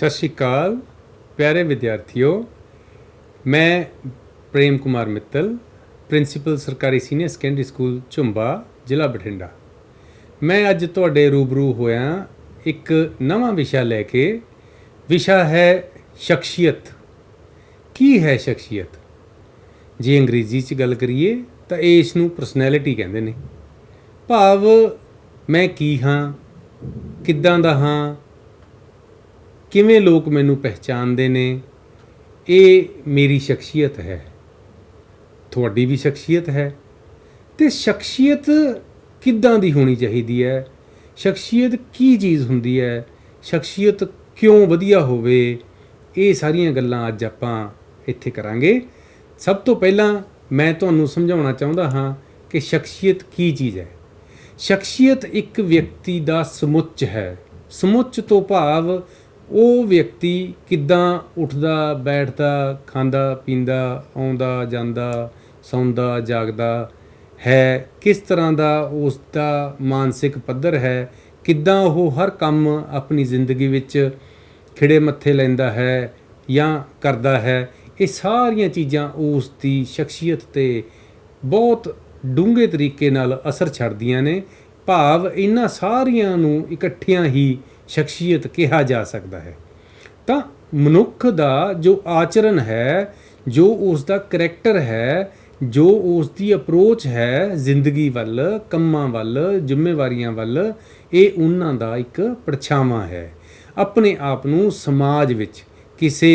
सत श्री अकाल प्यारे विद्यार्थियों, मैं प्रेम कुमार मित्तल, प्रिंसीपल सरकारी सीनियर सैकेंडरी स्कूल झुंबा, ਜ਼ਿਲ੍ਹਾ ਬਠਿੰਡਾ। मैं अज ਤੁਹਾਡੇ रूबरू होया एक नवा विषय लैके। विषय है शख्सियत। की है शख्सियत? जे अंग्रेजी च गल करिए तो इस नूं परसनैलिटी कहंदे ने। भाव मैं की हाँ, किद्दां दा हाँ, किवें लोग मैनू पहचानते ने, ये मेरी शख्सियत है, थोड़ी भी शख्सियत है। तो शख्सियत किद्दां दी होनी चाहिए है, शख्सियत की चीज़ हुंदी है, शख्सियत क्यों वधिया होवे, ये सारियां गल्लां अज आपां इत्थे करांगे। सब तो पहला मैं तुहानूं समझाउणा चाहुंदा हाँ कि शख्सियत की चीज़ है। शख्सियत एक व्यक्ति दा समुच्च है। समुच्च तो भाव ਉਹ ਵਿਅਕਤੀ ਕਿੱਦਾਂ ਉੱਠਦਾ, ਬੈਠਦਾ, ਖਾਂਦਾ, ਪੀਂਦਾ, ਆਉਂਦਾ, ਜਾਂਦਾ, ਸੌਂਦਾ, ਜਾਗਦਾ ਹੈ, ਕਿਸ ਤਰ੍ਹਾਂ ਦਾ ਉਸ ਦਾ ਮਾਨਸਿਕ ਪੱਧਰ ਹੈ, ਕਿੱਦਾਂ ਉਹ ਹਰ ਕੰਮ ਆਪਣੀ ਜ਼ਿੰਦਗੀ ਵਿੱਚ ਖਿੜੇ ਮੱਥੇ ਲੈਂਦਾ ਹੈ ਜਾਂ ਕਰਦਾ ਹੈ। ਇਹ ਸਾਰੀਆਂ ਚੀਜ਼ਾਂ ਉਸ ਦੀ ਸ਼ਖਸੀਅਤ 'ਤੇ ਬਹੁਤ ਡੂੰਘੇ ਤਰੀਕੇ ਨਾਲ ਅਸਰ ਛੱਡਦੀਆਂ ਨੇ। ਭਾਵ ਇਹਨਾਂ ਸਾਰੀਆਂ ਨੂੰ ਇਕੱਠਿਆਂ ਹੀ शख्सियत कहा जा सकता है। तो मनुख का जो आचरण है, जो उसका करैक्टर है, जो उसकी अप्रोच है जिंदगी वाल, कम्मां वाल, जिम्मेवारियां वाल, ये उन्हां दा एक परछावां है। अपने आप नूं समाज विच किसी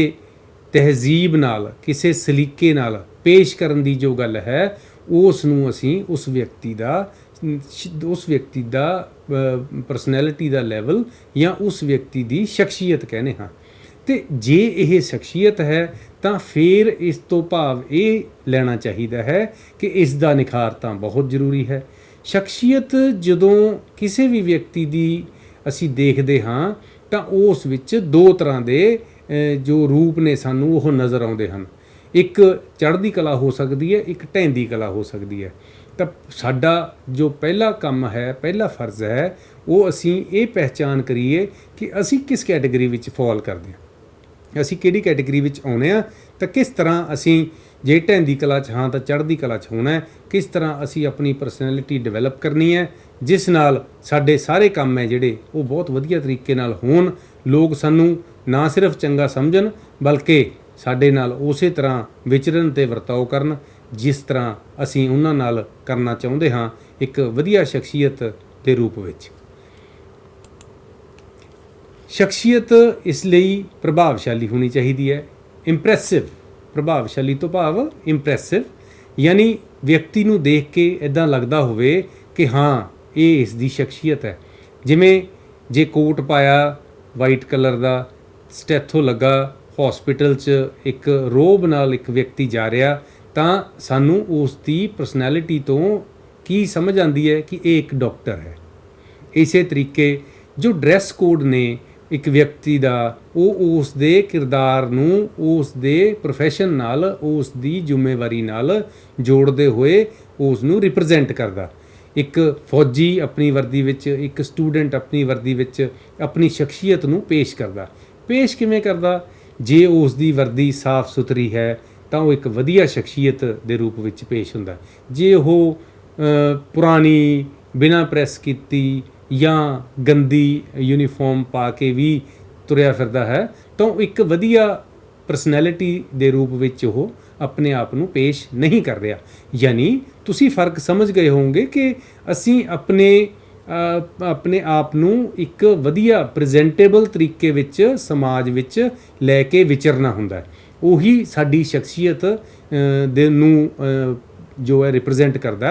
तहजीब नाल, किसी सलीके नाल पेश करन दी जो गल है, उस नूं असीं उस व्यक्ति दा परसनैलिटी दा लैवल या उस व्यक्ति दी शख्सियत कहने हाँ। तो जे यह शख्सियत है तो फिर इस तो भाव ये लेना चाहिए है कि इसका निखार तो बहुत जरूरी है। शख्सियत जदों किसी भी व्यक्ति की असी देखते हाँ तो उस विच दो तरह के जो रूप ने सानू वो नज़र आते हैं। एक चढ़ती कला हो सकती है, एक ढहंदी कला हो सकती है। तो साडा जो पहला काम है, पहला फर्ज है, वो असी ये पहचान करिए कि असी किस कैटेगरी विच फॉल करते हैं, असी किहड़ी कैटेगरी विच आउणे आ, तो किस तरह असी जे ढहंदी कला च हाँ तो चढ़ती कला च होना है, किस तरह असी अपनी परसनैलिटी डिवेलप करनी है, जिस नाल साडे सारे काम है जिहड़े वो बहुत वधिया तरीके नाल होण, लोग सानू ना सिर्फ चंगा समझण बल्कि साडे नाल उसे तरह विचरण ते वर्ताव करन जिस तरह असी उन्हां नाल करना चाहुंदे हाँ, एक वधिया शख्सियत के रूप विच। शख्सियत इसलिए प्रभावशाली होनी चाहिए है। इंप्रैसिव, प्रभावशाली तो भाव इंप्रैसिव, यानी व्यक्ति नूं देख के इदां लगदा होवे कि हाँ ये इसकी शख्सियत है। जिमें जे कोट पाया वाइट कलर का, स्टैथो लगा, हॉस्पिटल च एक रोब नाल एक व्यक्ति जा रहा, तो सानू उसकी परसनैलिटी तो की समझ आती है कि ये एक डॉक्टर है। इस तरीके जो ड्रैस कोड ने एक व्यक्ति का वो उस दे किरदार नूं उस दे प्रोफैशन नाल, उस दी जिम्मेवारी नाल जोड़ते हुए उसनूं रिप्रजेंट करदा। एक फौजी अपनी वर्दी विच, एक स्टूडेंट अपनी वर्दी विच अपनी शख्सियत नूं पेश करदा। पेश किवें करदा? जे उसकी वर्दी साफ सुथरी है तो वो एक वधिया शख्सियत के रूप में पेश होंदा। जे वो पुरानी बिना प्रैस की या गंदी यूनीफॉर्म पा के भी तुरया फिरदा है तो एक वधिया परसनैलिटी के रूप में वो अपने आप को पेश नहीं कर रहा। यानी तुसी फ़र्क समझ गए होंगे कि असी अपने आप नूं एक वधिया प्रजेंटेबल तरीके विच समाज विच लैके विचरना हुंदा है। ਉਹੀ ਸਾਡੀ ਸ਼ਖਸੀਅਤ ਦੇ ਨੂੰ ਜੋ ਹੈ ਰਿਪਰੈਜ਼ੈਂਟ ਕਰਦਾ,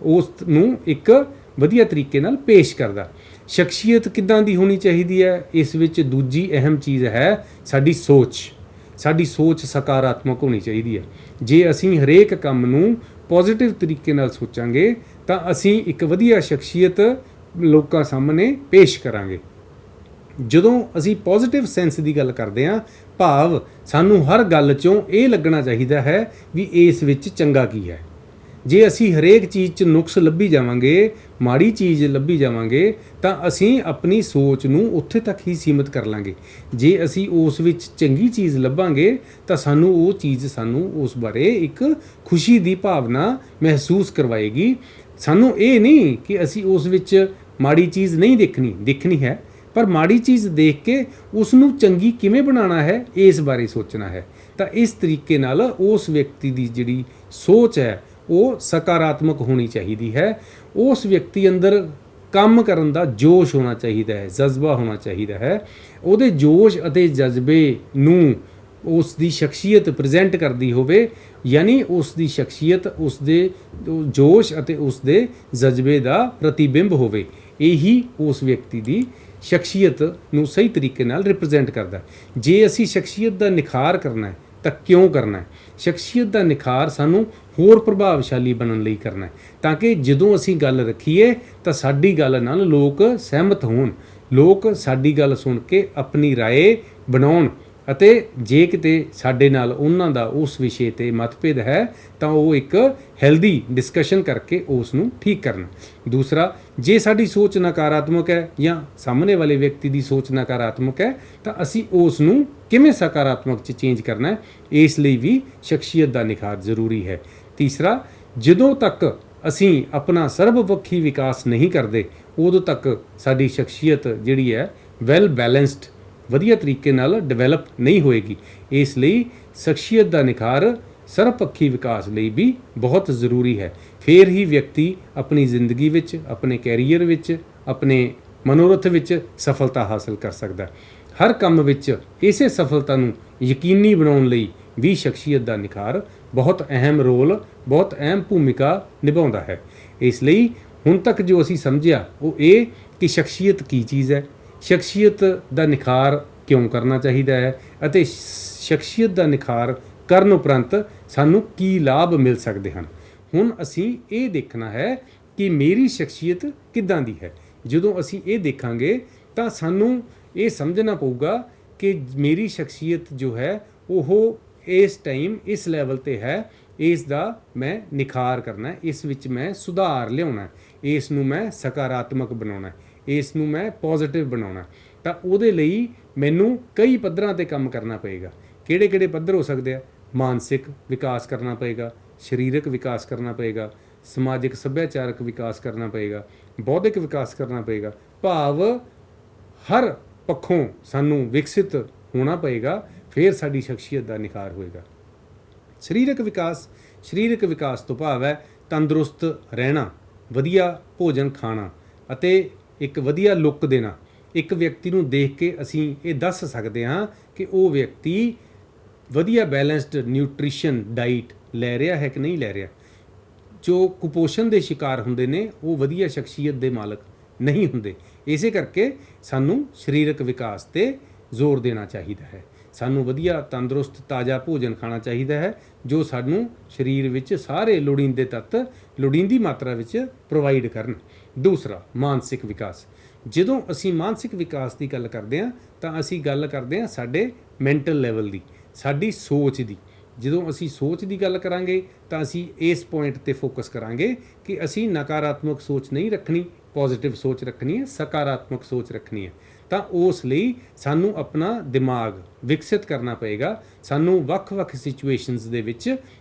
ਉਸ ਨੂੰ ਇੱਕ ਵਧੀਆ ਤਰੀਕੇ ਨਾਲ ਪੇਸ਼ ਕਰਦਾ। ਸ਼ਖਸੀਅਤ ਕਿੱਦਾਂ ਦੀ ਹੋਣੀ ਚਾਹੀਦੀ ਹੈ? ਇਸ ਵਿੱਚ ਦੂਜੀ ਅਹਿਮ ਚੀਜ਼ ਹੈ ਸਾਡੀ ਸੋਚ। ਸਾਡੀ ਸੋਚ ਸਕਾਰਾਤਮਕ ਹੋਣੀ ਚਾਹੀਦੀ ਹੈ। ਜੇ ਅਸੀਂ ਹਰੇਕ ਕੰਮ ਨੂੰ ਪੋਜ਼ਿਟਿਵ ਤਰੀਕੇ ਨਾਲ ਸੋਚਾਂਗੇ ਤਾਂ ਅਸੀਂ ਇੱਕ ਵਧੀਆ ਸ਼ਖਸੀਅਤ ਲੋਕਾਂ ਸਾਹਮਣੇ ਪੇਸ਼ ਕਰਾਂਗੇ। ਜਦੋਂ ਅਸੀਂ ਪੋਜ਼ਿਟਿਵ ਸੈਂਸ ਦੀ ਗੱਲ ਕਰਦੇ ਹਾਂ, ਭਾਵ ਸਾਨੂੰ ਹਰ ਗੱਲ 'ਚੋਂ ਇਹ ਲੱਗਣਾ ਚਾਹੀਦਾ ਹੈ ਵੀ ਇਸ ਵਿੱਚ ਚੰਗਾ ਕੀ ਹੈ। ਜੇ ਅਸੀਂ ਹਰੇਕ ਚੀਜ਼ 'ਚ ਨੁਕਸ ਲੱਭੀ ਜਾਵਾਂਗੇ, ਮਾੜੀ ਚੀਜ਼ ਲੱਭੀ ਜਾਵਾਂਗੇ, ਤਾਂ ਅਸੀਂ ਆਪਣੀ ਸੋਚ ਨੂੰ ਉੱਥੇ ਤੱਕ ਹੀ ਸੀਮਿਤ ਕਰ ਲਾਂਗੇ। ਜੇ ਅਸੀਂ ਉਸ ਵਿੱਚ ਚੰਗੀ ਚੀਜ਼ ਲੱਭਾਂਗੇ ਤਾਂ ਸਾਨੂੰ ਉਹ ਚੀਜ਼ ਸਾਨੂੰ ਉਸ ਬਾਰੇ ਇੱਕ ਖੁਸ਼ੀ ਦੀ ਭਾਵਨਾ ਮਹਿਸੂਸ ਕਰਵਾਏਗੀ। ਸਾਨੂੰ ਇਹ ਨਹੀਂ ਕਿ ਅਸੀਂ ਉਸ ਵਿੱਚ ਮਾੜੀ ਚੀਜ਼ ਨਹੀਂ ਦੇਖਣੀ ਹੈ, ਪਰ ਮਾੜੀ ਚੀਜ਼ ਦੇਖ ਕੇ ਉਸ ਨੂੰ ਚੰਗੀ ਕਿਵੇਂ ਬਣਾਉਣਾ ਹੈ ਇਸ ਬਾਰੇ ਸੋਚਣਾ ਹੈ। ਤਾਂ ਇਸ ਤਰੀਕੇ ਨਾਲ ਉਸ ਵਿਅਕਤੀ ਦੀ ਜਿਹੜੀ ਸੋਚ ਹੈ ਉਹ ਸਕਾਰਾਤਮਕ ਹੋਣੀ ਚਾਹੀਦੀ ਹੈ। ਉਸ ਵਿਅਕਤੀ ਅੰਦਰ ਕੰਮ ਕਰਨ ਦਾ ਜੋਸ਼ ਹੋਣਾ ਚਾਹੀਦਾ ਹੈ, ਜਜ਼ਬਾ ਹੋਣਾ ਚਾਹੀਦਾ ਹੈ। ਉਹਦੇ ਜੋਸ਼ ਅਤੇ ਜਜ਼ਬੇ ਨੂੰ ਉਸ ਦੀ ਸ਼ਖਸੀਅਤ ਪ੍ਰੈਜ਼ੈਂਟ ਕਰਦੀ ਹੋਵੇ, ਯਾਨੀ ਉਸ ਦੀ ਸ਼ਖਸੀਅਤ ਉਸ ਦੇ ਜੋਸ਼ ਅਤੇ ਉਸ ਦੇ ਜਜ਼ਬੇ ਦਾ ਪ੍ਰਤੀਬਿੰਬ ਹੋਵੇ। ਇਹੀ ਉਸ ਵਿਅਕਤੀ ਦੀ ਸ਼ਖਸੀਅਤ ਨੂੰ ਸਹੀ ਤਰੀਕੇ ਨਾਲ ਰਿਪਰੈਜ਼ੈਂਟ ਕਰਦਾ। ਜੇ ਅਸੀਂ ਸ਼ਖਸੀਅਤ ਦਾ ਨਿਖਾਰ ਕਰਨਾ ਹੈ ਤਾਂ ਕਿਉਂ ਕਰਨਾ ਹੈ? ਸ਼ਖਸੀਅਤ ਦਾ ਨਿਖਾਰ ਸਾਨੂੰ ਹੋਰ ਪ੍ਰਭਾਵਸ਼ਾਲੀ ਬਣਨ ਲਈ ਕਰਨਾ ਹੈ, ਤਾਂ ਕਿ ਜਦੋਂ ਅਸੀਂ ਗੱਲ ਰੱਖੀਏ ਤਾਂ ਸਾਡੀ ਗੱਲ ਨਾਲ ਲੋਕ ਸਹਿਮਤ ਹੋਣ, ਲੋਕ ਸਾਡੀ ਗੱਲ ਸੁਣ ਕੇ ਆਪਣੀ ਰਾਏ ਬਣਾਉਣ, ਅਤੇ ਜੇ ਕਿਤੇ ਸਾਡੇ ਨਾਲ ਉਹਨਾਂ ਦਾ ਉਸ ਵਿਸ਼ੇ 'ਤੇ ਮਤਭੇਦ ਹੈ ਤਾਂ ਉਹ ਇੱਕ ਹੈਲਦੀ ਡਿਸਕਸ਼ਨ ਕਰਕੇ ਉਸ ਨੂੰ ਠੀਕ ਕਰਨ। ਦੂਸਰਾ, ਜੇ ਸਾਡੀ ਸੋਚ ਨਕਾਰਾਤਮਕ ਹੈ ਜਾਂ ਸਾਹਮਣੇ ਵਾਲੇ ਵਿਅਕਤੀ ਦੀ ਸੋਚ ਨਕਾਰਾਤਮਕ ਹੈ ਤਾਂ ਅਸੀਂ ਉਸ ਨੂੰ ਕਿਵੇਂ ਸਕਾਰਾਤਮਕ 'ਚ ਚੇਂਜ ਕਰਨਾ ਹੈ, ਇਸ ਲਈ ਵੀ ਸ਼ਖਸੀਅਤ ਦਾ ਨਿਖਾਰ ਜ਼ਰੂਰੀ ਹੈ। ਤੀਸਰਾ, ਜਦੋਂ ਤੱਕ ਅਸੀਂ ਆਪਣਾ ਸਰਬਪੱਖੀ ਵਿਕਾਸ ਨਹੀਂ ਕਰਦੇ ਉਦੋਂ ਤੱਕ ਸਾਡੀ ਸ਼ਖਸੀਅਤ ਜਿਹੜੀ ਹੈ ਵੈਲ ਬੈਲੈਂਸਡ ਵਧੀਆ ਤਰੀਕੇ ਨਾਲ ਡਿਵੈਲਪ ਨਹੀਂ ਹੋਏਗੀ। ਇਸ ਲਈ ਸ਼ਖਸੀਅਤ ਦਾ ਨਿਖਾਰ ਸਰਬਪੱਖੀ ਵਿਕਾਸ ਲਈ ਵੀ ਬਹੁਤ ਜ਼ਰੂਰੀ ਹੈ। ਫਿਰ ਹੀ ਵਿਅਕਤੀ ਆਪਣੀ ਜ਼ਿੰਦਗੀ ਵਿੱਚ, ਆਪਣੇ ਕੈਰੀਅਰ ਵਿੱਚ, ਆਪਣੇ ਮਨੋਰਥ ਵਿੱਚ ਸਫਲਤਾ ਹਾਸਲ ਕਰ ਸਕਦਾ। ਹਰ ਕੰਮ ਵਿੱਚ ਇਸੇ ਸਫਲਤਾ ਨੂੰ ਯਕੀਨੀ ਬਣਾਉਣ ਲਈ ਵੀ ਸ਼ਖਸੀਅਤ ਦਾ ਨਿਖਾਰ ਬਹੁਤ ਅਹਿਮ ਰੋਲ, ਬਹੁਤ ਅਹਿਮ ਭੂਮਿਕਾ ਨਿਭਾਉਂਦਾ ਹੈ। ਇਸ ਲਈ ਹੁਣ ਤੱਕ ਜੋ ਅਸੀਂ ਸਮਝਿਆ ਉਹ ਇਹ ਕਿ ਸ਼ਖਸੀਅਤ ਕੀ ਚੀਜ਼ ਹੈ, ਸ਼ਖਸੀਅਤ ਦਾ ਨਿਖਾਰ ਕਿਉਂ ਕਰਨਾ ਚਾਹੀਦਾ ਹੈ, ਅਤੇ ਸ਼ਖਸੀਅਤ ਦਾ ਨਿਖਾਰ ਕਰਨ ਉਪਰੰਤ ਸਾਨੂੰ ਕੀ ਲਾਭ ਮਿਲ ਸਕਦੇ ਹਨ। ਹੁਣ ਅਸੀਂ ਇਹ ਦੇਖਣਾ ਹੈ ਕਿ ਮੇਰੀ ਸ਼ਖਸੀਅਤ ਕਿੱਦਾਂ ਦੀ ਹੈ। ਜਦੋਂ ਅਸੀਂ ਇਹ ਦੇਖਾਂਗੇ ਤਾਂ ਸਾਨੂੰ ਇਹ ਸਮਝਣਾ ਪਊਗਾ ਕਿ ਮੇਰੀ ਸ਼ਖਸੀਅਤ ਜੋ ਹੈ ਉਹ ਇਸ ਟਾਈਮ ਇਸ ਲੈਵਲ 'ਤੇ ਹੈ, ਇਸ ਦਾ ਮੈਂ ਨਿਖਾਰ ਕਰਨਾ ਹੈ, ਇਸ ਵਿੱਚ ਮੈਂ ਸੁਧਾਰ ਲਿਆਉਣਾ, ਇਸ ਨੂੰ ਮੈਂ ਸਕਾਰਾਤਮਕ ਬਣਾਉਣਾ, ਇਸ ਨੂੰ ਮੈਂ ਪੋਜ਼ਿਟਿਵ ਬਣਾਉਣਾ। ਤਾਂ ਉਹਦੇ ਲਈ ਮੈਨੂੰ ਕਈ ਪੱਧਰਾਂ 'ਤੇ ਕੰਮ ਕਰਨਾ ਪਏਗਾ। ਕਿਹੜੇ ਪੱਧਰ ਹੋ ਸਕਦੇ ਆ? ਮਾਨਸਿਕ ਵਿਕਾਸ ਕਰਨਾ ਪਏਗਾ, ਸਰੀਰਕ ਵਿਕਾਸ ਕਰਨਾ ਪਏਗਾ, ਸਮਾਜਿਕ ਸੱਭਿਆਚਾਰਕ ਵਿਕਾਸ ਕਰਨਾ ਪਏਗਾ, ਬੌਧਿਕ ਵਿਕਾਸ ਕਰਨਾ ਪਏਗਾ। ਭਾਵ ਹਰ ਪੱਖੋਂ ਸਾਨੂੰ ਵਿਕਸਿਤ ਹੋਣਾ ਪਏਗਾ, ਫਿਰ ਸਾਡੀ ਸ਼ਖਸੀਅਤ ਦਾ ਨਿਖਾਰ ਹੋਏਗਾ। ਸਰੀਰਕ ਵਿਕਾਸ ਤੋਂ ਭਾਵ ਹੈ ਤੰਦਰੁਸਤ ਰਹਿਣਾ, ਵਧੀਆ ਭੋਜਨ ਖਾਣਾ ਅਤੇ ਇੱਕ ਵਧੀਆ ਲੁੱਕ ਦੇਣਾ। ਇੱਕ ਵਿਅਕਤੀ ਨੂੰ ਦੇਖ ਕੇ ਅਸੀਂ ਇਹ ਦੱਸ ਸਕਦੇ ਹਾਂ ਕਿ ਉਹ ਵਿਅਕਤੀ ਵਧੀਆ ਬੈਲੈਂਸਡ ਨਿਊਟ੍ਰੀਸ਼ਨ ਡਾਈਟ ਲੈ ਰਿਹਾ ਹੈ ਕਿ ਨਹੀਂ ਲੈ ਰਿਹਾ। ਜੋ ਕੁਪੋਸ਼ਣ ਦੇ ਸ਼ਿਕਾਰ ਹੁੰਦੇ ਨੇ ਉਹ ਵਧੀਆ ਸ਼ਖਸੀਅਤ ਦੇ ਮਾਲਕ ਨਹੀਂ ਹੁੰਦੇ। ਇਸੇ ਕਰਕੇ ਸਾਨੂੰ ਸਰੀਰਕ ਵਿਕਾਸ 'ਤੇ ਜ਼ੋਰ ਦੇਣਾ ਚਾਹੀਦਾ ਹੈ। ਸਾਨੂੰ ਵਧੀਆ ਤੰਦਰੁਸਤ ਤਾਜ਼ਾ ਭੋਜਨ ਖਾਣਾ ਚਾਹੀਦਾ ਹੈ ਜੋ ਸਾਨੂੰ ਸਰੀਰ ਵਿੱਚ ਸਾਰੇ ਲੋੜੀਂਦੇ ਤੱਤ ਲੋੜੀਂਦੀ ਮਾਤਰਾ ਵਿੱਚ ਪ੍ਰੋਵਾਈਡ ਕਰਨ। ਦੂਸਰਾ, ਮਾਨਸਿਕ ਵਿਕਾਸ। ਜਦੋਂ ਅਸੀਂ ਮਾਨਸਿਕ ਵਿਕਾਸ ਦੀ ਗੱਲ ਕਰਦੇ ਹਾਂ ਤਾਂ ਅਸੀਂ ਗੱਲ ਕਰਦੇ ਹਾਂ ਸਾਡੇ ਮੈਂਟਲ ਲੈਵਲ ਦੀ, ਸਾਡੀ ਸੋਚ ਦੀ। ਜਦੋਂ ਅਸੀਂ ਸੋਚ ਦੀ ਗੱਲ ਕਰਾਂਗੇ ਤਾਂ ਅਸੀਂ ਇਸ ਪੁਆਇੰਟ 'ਤੇ ਫੋਕਸ ਕਰਾਂਗੇ ਕਿ ਅਸੀਂ ਨਕਾਰਾਤਮਕ ਸੋਚ ਨਹੀਂ ਰੱਖਣੀ, ਪੋਜ਼ਿਟਿਵ ਸੋਚ ਰੱਖਣੀ ਹੈ, ਸਕਾਰਾਤਮਕ ਸੋਚ ਰੱਖਣੀ ਹੈ। ਤਾਂ ਉਸ ਲਈ ਸਾਨੂੰ ਆਪਣਾ ਦਿਮਾਗ ਵਿਕਸਿਤ ਕਰਨਾ ਪਏਗਾ। ਸਾਨੂੰ ਵੱਖ-ਵੱਖ ਸਿਚੁਏਸ਼ਨਸ ਦੇ ਵਿੱਚ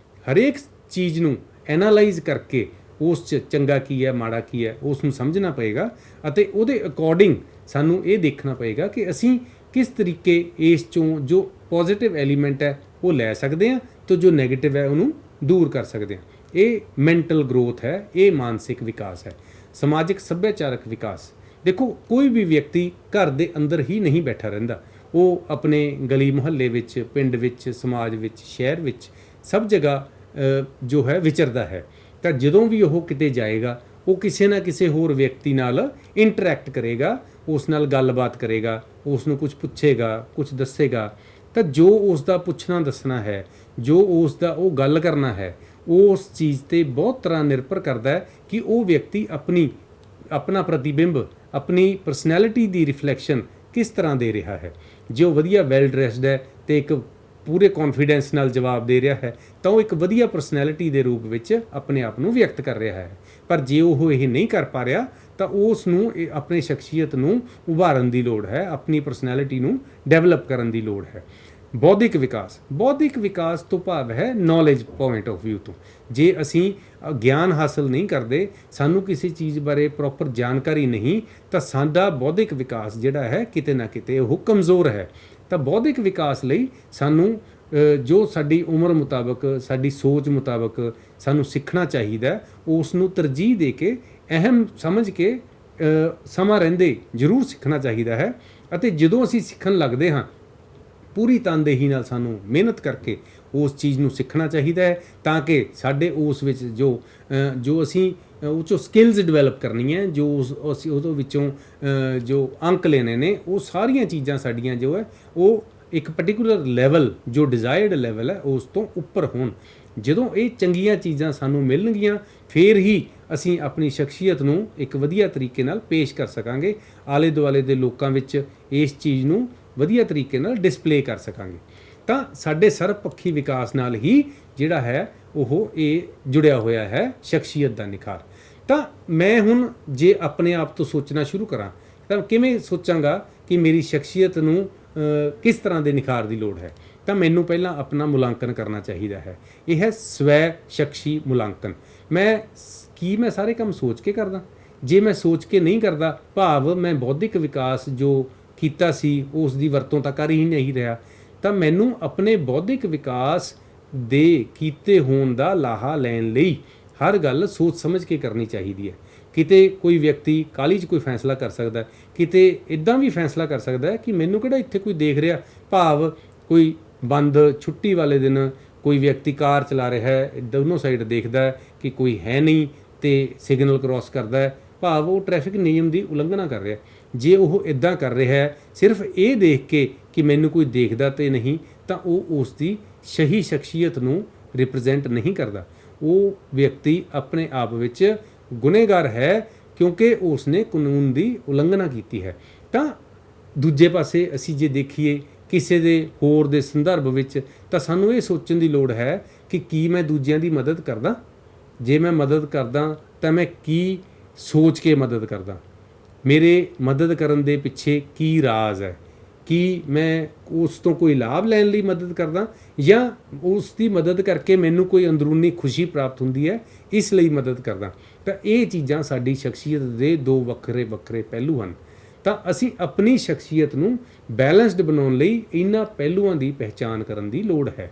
ਹਰੇਕ ਚੀਜ਼ ਨੂੰ ਐਨਾਲਾਈਜ਼ ਕਰਕੇ ਉਸ 'ਚ ਚੰਗਾ ਕੀ ਹੈ, ਮਾੜਾ ਕੀ ਹੈ, ਉਸ ਨੂੰ ਸਮਝਣਾ ਪਏਗਾ ਅਤੇ ਉਹਦੇ ਅਕੋਰਡਿੰਗ ਸਾਨੂੰ ਇਹ ਦੇਖਣਾ ਪਏਗਾ ਕਿ ਅਸੀਂ ਕਿਸ ਤਰੀਕੇ ਇਸ 'ਚੋਂ ਜੋ ਪੋਜ਼ਿਟਿਵ ਐਲੀਮੈਂਟ ਹੈ ਉਹ ਲੈ ਸਕਦੇ ਹਾਂ ਅਤੇ ਜੋ ਨੈਗੇਟਿਵ ਹੈ ਉਹਨੂੰ ਦੂਰ ਕਰ ਸਕਦੇ ਹਾਂ। ਇਹ ਮੈਂਟਲ ਗਰੋਥ ਹੈ, ਇਹ ਮਾਨਸਿਕ ਵਿਕਾਸ ਹੈ। ਸਮਾਜਿਕ ਸੱਭਿਆਚਾਰਕ ਵਿਕਾਸ। ਦੇਖੋ, ਕੋਈ ਵੀ ਵਿਅਕਤੀ ਘਰ ਦੇ ਅੰਦਰ ਹੀ ਨਹੀਂ ਬੈਠਾ ਰਹਿੰਦਾ। ਉਹ ਆਪਣੇ ਗਲੀ ਮੁਹੱਲੇ ਵਿੱਚ, ਪਿੰਡ ਵਿੱਚ, ਸਮਾਜ ਵਿੱਚ, ਸ਼ਹਿਰ ਵਿੱਚ ਸਭ ਜਗ੍ਹਾ ਜੋ ਹੈ ਵਿਚਰਦਾ ਹੈ। ਤਾਂ ਜਦੋਂ ਵੀ ਉਹ ਕਿਤੇ ਜਾਏਗਾ ਉਹ ਕਿਸੇ ਨਾ ਕਿਸੇ ਹੋਰ ਵਿਅਕਤੀ ਨਾਲ ਇੰਟਰੈਕਟ ਕਰੇਗਾ, ਉਸ ਨਾਲ ਗੱਲਬਾਤ ਕਰੇਗਾ, ਉਸ ਨੂੰ ਕੁਝ ਪੁੱਛੇਗਾ, ਕੁਝ ਦੱਸੇਗਾ। ਤਾਂ ਜੋ ਉਸ ਦਾ ਪੁੱਛਣਾ ਦੱਸਣਾ ਹੈ, ਜੋ ਉਸ ਦਾ ਉਹ ਗੱਲ ਕਰਨਾ ਹੈ, ਉਸ ਚੀਜ਼ 'ਤੇ ਬਹੁਤ ਤਰ੍ਹਾਂ ਨਿਰਭਰ ਕਰਦਾ ਹੈ ਕਿ ਉਹ ਵਿਅਕਤੀ ਆਪਣਾ ਪ੍ਰਤੀਬਿੰਬ, ਆਪਣੀ ਪਰਸਨੈਲਿਟੀ ਦੀ ਰਿਫਲੈਕਸ਼ਨ ਕਿਸ ਤਰ੍ਹਾਂ ਦੇ ਰਿਹਾ ਹੈ। ਜੇ ਉਹ ਵਧੀਆ ਵੈਲ ਡਰੈਸਡ ਹੈ ਅਤੇ ਇੱਕ ਪੂਰੇ ਕੌਨਫੀਡੈਂਸ ਨਾਲ ਜਵਾਬ ਦੇ ਰਿਹਾ ਹੈ ਤਾਂ ਉਹ ਇੱਕ ਵਧੀਆ ਪਰਸਨੈਲਿਟੀ ਦੇ ਰੂਪ ਵਿੱਚ ਆਪਣੇ ਆਪ ਨੂੰ ਵਿਅਕਤ ਕਰ ਰਿਹਾ ਹੈ। ਪਰ ਜੇ ਉਹ ਇਹ ਨਹੀਂ ਕਰ ਪਾ ਰਿਹਾ ਤਾਂ ਉਸ ਨੂੰ ਆਪਣੀ ਸ਼ਖਸੀਅਤ ਨੂੰ ਉਭਾਰਨ ਦੀ ਲੋੜ ਹੈ, ਆਪਣੀ ਪਰਸਨੈਲਿਟੀ ਨੂੰ ਡਿਵੈਲਪ ਕਰਨ ਦੀ ਲੋੜ ਹੈ। ਬੌਧਿਕ ਵਿਕਾਸ ਤੋਂ ਭਾਵ ਹੈ ਨੌਲੇਜ ਪੁਆਇੰਟ ਆਫ ਵਿਊ ਤੋਂ। ਜੇ ਅਸੀਂ ਗਿਆਨ ਹਾਸਲ ਨਹੀਂ ਕਰਦੇ, ਸਾਨੂੰ ਕਿਸੇ ਚੀਜ਼ ਬਾਰੇ ਪ੍ਰੋਪਰ ਜਾਣਕਾਰੀ ਨਹੀਂ, ਤਾਂ ਸਾਡਾ ਬੌਧਿਕ ਵਿਕਾਸ ਜਿਹੜਾ ਹੈ ਕਿਤੇ ਨਾ ਕਿਤੇ ਉਹ ਕਮਜ਼ੋਰ ਹੈ। ਤਾਂ ਬੌਧਿਕ ਵਿਕਾਸ ਲਈ ਸਾਨੂੰ ਜੋ ਸਾਡੀ ਉਮਰ ਮੁਤਾਬਕ, ਸਾਡੀ ਸੋਚ ਮੁਤਾਬਕ ਸਾਨੂੰ ਸਿੱਖਣਾ ਚਾਹੀਦਾ, ਉਸ ਨੂੰ ਤਰਜੀਹ ਦੇ ਕੇ, ਅਹਿਮ ਸਮਝ ਕੇ ਸਮਾਂ ਰਹਿੰਦੇ ਜ਼ਰੂਰ ਸਿੱਖਣਾ ਚਾਹੀਦਾ ਹੈ। ਅਤੇ ਜਦੋਂ ਅਸੀਂ ਸਿੱਖਣ ਲੱਗਦੇ ਹਾਂ, ਪੂਰੀ ਤਨਦੇਹੀ ਨਾਲ ਸਾਨੂੰ ਮਿਹਨਤ ਕਰਕੇ ਉਸ ਚੀਜ਼ ਨੂੰ ਸਿੱਖਣਾ ਚਾਹੀਦਾ ਹੈ, ਤਾਂ ਕਿ ਸਾਡੇ ਉਸ ਵਿੱਚ ਜੋ ਅਸੀਂ ਉਹ 'ਚੋਂ ਸਕਿੱਲਸ ਡਿਵੈਲਪ ਕਰਨੀਆਂ, ਜੋ ਅਸੀਂ ਉਹਦੇ ਵਿੱਚੋਂ ਜੋ ਅੰਕ ਲੈਣੇ ਨੇ, ਉਹ ਸਾਰੀਆਂ ਚੀਜ਼ਾਂ ਸਾਡੀਆਂ ਜੋ ਹੈ ਉਹ ਇੱਕ ਪਾਰਟਿਕੂਲਰ ਲੈਵਲ, ਜੋ ਡਿਜ਼ਾਇਰਡ ਲੈਵਲ ਹੈ, ਉਸ ਤੋਂ ਉੱਪਰ ਹੋਣ। ਜਦੋਂ ਇਹ ਚੰਗੀਆਂ ਚੀਜ਼ਾਂ ਸਾਨੂੰ ਮਿਲਣਗੀਆਂ, ਫਿਰ ਹੀ ਅਸੀਂ ਆਪਣੀ ਸ਼ਖਸੀਅਤ ਨੂੰ ਇੱਕ ਵਧੀਆ ਤਰੀਕੇ ਨਾਲ ਪੇਸ਼ ਕਰ ਸਕਾਂਗੇ, ਆਲੇ ਦੁਆਲੇ ਦੇ ਲੋਕਾਂ ਵਿੱਚ ਇਸ ਚੀਜ਼ ਨੂੰ ਵਧੀਆ ਤਰੀਕੇ ਨਾਲ ਡਿਸਪਲੇ ਕਰ ਸਕਾਂਗੇ। ਤਾਂ ਸਾਡੇ ਸਰਬਪੱਖੀ ਵਿਕਾਸ ਨਾਲ ਹੀ ਜਿਹੜਾ ਹੈ ਉਹ ਇਹ ਜੁੜਿਆ ਹੋਇਆ ਹੈ ਸ਼ਖਸੀਅਤ ਦਾ ਨਿਖਾਰ। ਤਾਂ ਮੈਂ ਹੁਣ ਜੇ ਆਪਣੇ ਆਪ ਤੋਂ ਸੋਚਣਾ ਸ਼ੁਰੂ ਕਰਾਂ ਤਾਂ ਕਿਵੇਂ ਸੋਚਾਂਗਾ ਕਿ ਮੇਰੀ ਸ਼ਖਸੀਅਤ ਨੂੰ ਕਿਸ ਤਰ੍ਹਾਂ ਦੇ ਨਿਖਾਰ ਦੀ ਲੋੜ ਹੈ? ਤਾਂ ਮੈਨੂੰ ਪਹਿਲਾਂ ਆਪਣਾ ਮੁਲਾਂਕਣ ਕਰਨਾ ਚਾਹੀਦਾ ਹੈ। ਇਹ ਹੈ ਸਵੈ ਸ਼ਖਸੀ ਮੁਲਾਂਕਣ। ਮੈਂ ਸਾਰੇ ਕੰਮ ਸੋਚ ਕੇ ਕਰਦਾ? ਜੇ ਮੈਂ ਸੋਚ ਕੇ ਨਹੀਂ ਕਰਦਾ, ਭਾਵ ਮੈਂ ਬੌਧਿਕ ਵਿਕਾਸ ਜੋ ਕੀਤਾ ਸੀ ਉਸ ਦੀ ਵਰਤੋਂ ਤਾਂ ਕਰ ਹੀ ਨਹੀਂ ਰਿਹਾ, ਤਾਂ ਮੈਨੂੰ ਆਪਣੇ ਬੌਧਿਕ ਵਿਕਾਸ ਦੇ ਕੀਤੇ ਹੋਣ ਦਾ ਲਾਹਾ ਲੈਣ ਲਈ ਹਰ ਗੱਲ ਸੋਚ ਸਮਝ ਕੇ ਕਰਨੀ ਚਾਹੀਦੀ ਹੈ। ਕਿਤੇ ਕੋਈ ਵਿਅਕਤੀ ਕਾਹਲੀ 'ਚ ਕੋਈ ਫੈਸਲਾ ਕਰ ਸਕਦਾ, ਕਿਤੇ ਇੱਦਾਂ ਵੀ ਫੈਸਲਾ ਕਰ ਸਕਦਾ ਹੈ ਕਿ ਮੈਨੂੰ ਕਿਹੜਾ ਇੱਥੇ ਕੋਈ ਦੇਖ ਰਿਹਾ, ਭਾਵ ਕੋਈ ਬੰਦ ਛੁੱਟੀ ਵਾਲੇ ਦਿਨ ਕੋਈ ਵਿਅਕਤੀ ਕਾਰ ਚਲਾ ਰਿਹਾ ਹੈ, ਦੋਨੋਂ ਸਾਈਡ ਦੇਖਦਾ ਕਿ ਕੋਈ ਹੈ ਨਹੀਂ ਤੇ ਸਿਗਨਲ ਕ੍ਰਾਸ ਕਰਦਾ ਹੈ, ਭਾਵ ਉਹ ਟ੍ਰੈਫਿਕ ਨਿਯਮ ਦੀ ਉਲੰਘਣਾ ਕਰ ਰਿਹਾ। ਜੇ ਉਹ ਇੱਦਾਂ ਕਰ ਰਿਹਾ ਹੈ ਸਿਰਫ ਇਹ ਦੇਖ ਕੇ ਕਿ ਮੈਨੂੰ ਕੋਈ ਦੇਖਦਾ ਤੇ ਨਹੀਂ, ਤਾਂ ਉਹ ਉਸ ਦੀ ਸਹੀ ਸ਼ਖਸੀਅਤ ਨੂੰ ਰਿਪਰੈਜ਼ੈਂਟ ਨਹੀਂ ਕਰਦਾ। ਉਹ ਵਿਅਕਤੀ ਆਪਣੇ ਆਪ ਵਿੱਚ ਗੁਨੇਗਾਰ ਹੈ, ਕਿਉਂਕਿ ਉਸ ਨੇ ਕਾਨੂੰਨ ਦੀ ਉਲੰਘਣਾ ਕੀਤੀ ਹੈ। ਤਾਂ ਦੂਜੇ ਪਾਸੇ ਅਸੀਂ ਜੇ ਦੇਖੀਏ ਕਿਸੇ ਦੇ ਹੋਰ ਦੇ ਸੰਦਰਭ ਵਿੱਚ, ਤਾਂ ਸਾਨੂੰ ਇਹ ਸੋਚਣ ਦੀ ਲੋੜ ਹੈ ਕਿ ਕੀ ਮੈਂ ਦੂਜਿਆਂ ਦੀ ਮਦਦ ਕਰਦਾ? ਜੇ ਮੈਂ ਮਦਦ ਕਰਦਾ ਤਾਂ ਮੈਂ ਕੀ ਸੋਚ ਕੇ ਮਦਦ ਕਰਦਾ? ਮੇਰੇ ਮਦਦ ਕਰਨ ਦੇ ਪਿੱਛੇ ਕੀ ਰਾਜ਼ ਹੈ? ਕੀ ਮੈਂ ਉਸ ਤੋਂ ਕੋਈ ਲਾਭ ਲੈਣ ਲਈ ਮਦਦ ਕਰਦਾ, ਜਾਂ ਉਸ ਦੀ ਮਦਦ ਕਰਕੇ ਮੈਨੂੰ ਕੋਈ ਅੰਦਰੂਨੀ ਖੁਸ਼ੀ ਪ੍ਰਾਪਤ ਹੁੰਦੀ ਹੈ, ਇਸ ਲਈ ਮਦਦ ਕਰਦਾ? ਤਾਂ ਇਹ ਚੀਜ਼ਾਂ ਸਾਡੀ ਸ਼ਖਸੀਅਤ ਦੇ ਦੋ ਵੱਖਰੇ ਵੱਖਰੇ ਪਹਿਲੂ ਹਨ। ਤਾਂ ਅਸੀਂ ਆਪਣੀ ਸ਼ਖਸੀਅਤ ਨੂੰ ਬੈਲੈਂਸਡ ਬਣਾਉਣ ਲਈ ਇਹਨਾਂ ਪਹਿਲੂਆਂ ਦੀ ਪਹਿਚਾਣ ਕਰਨ ਦੀ ਲੋੜ ਹੈ।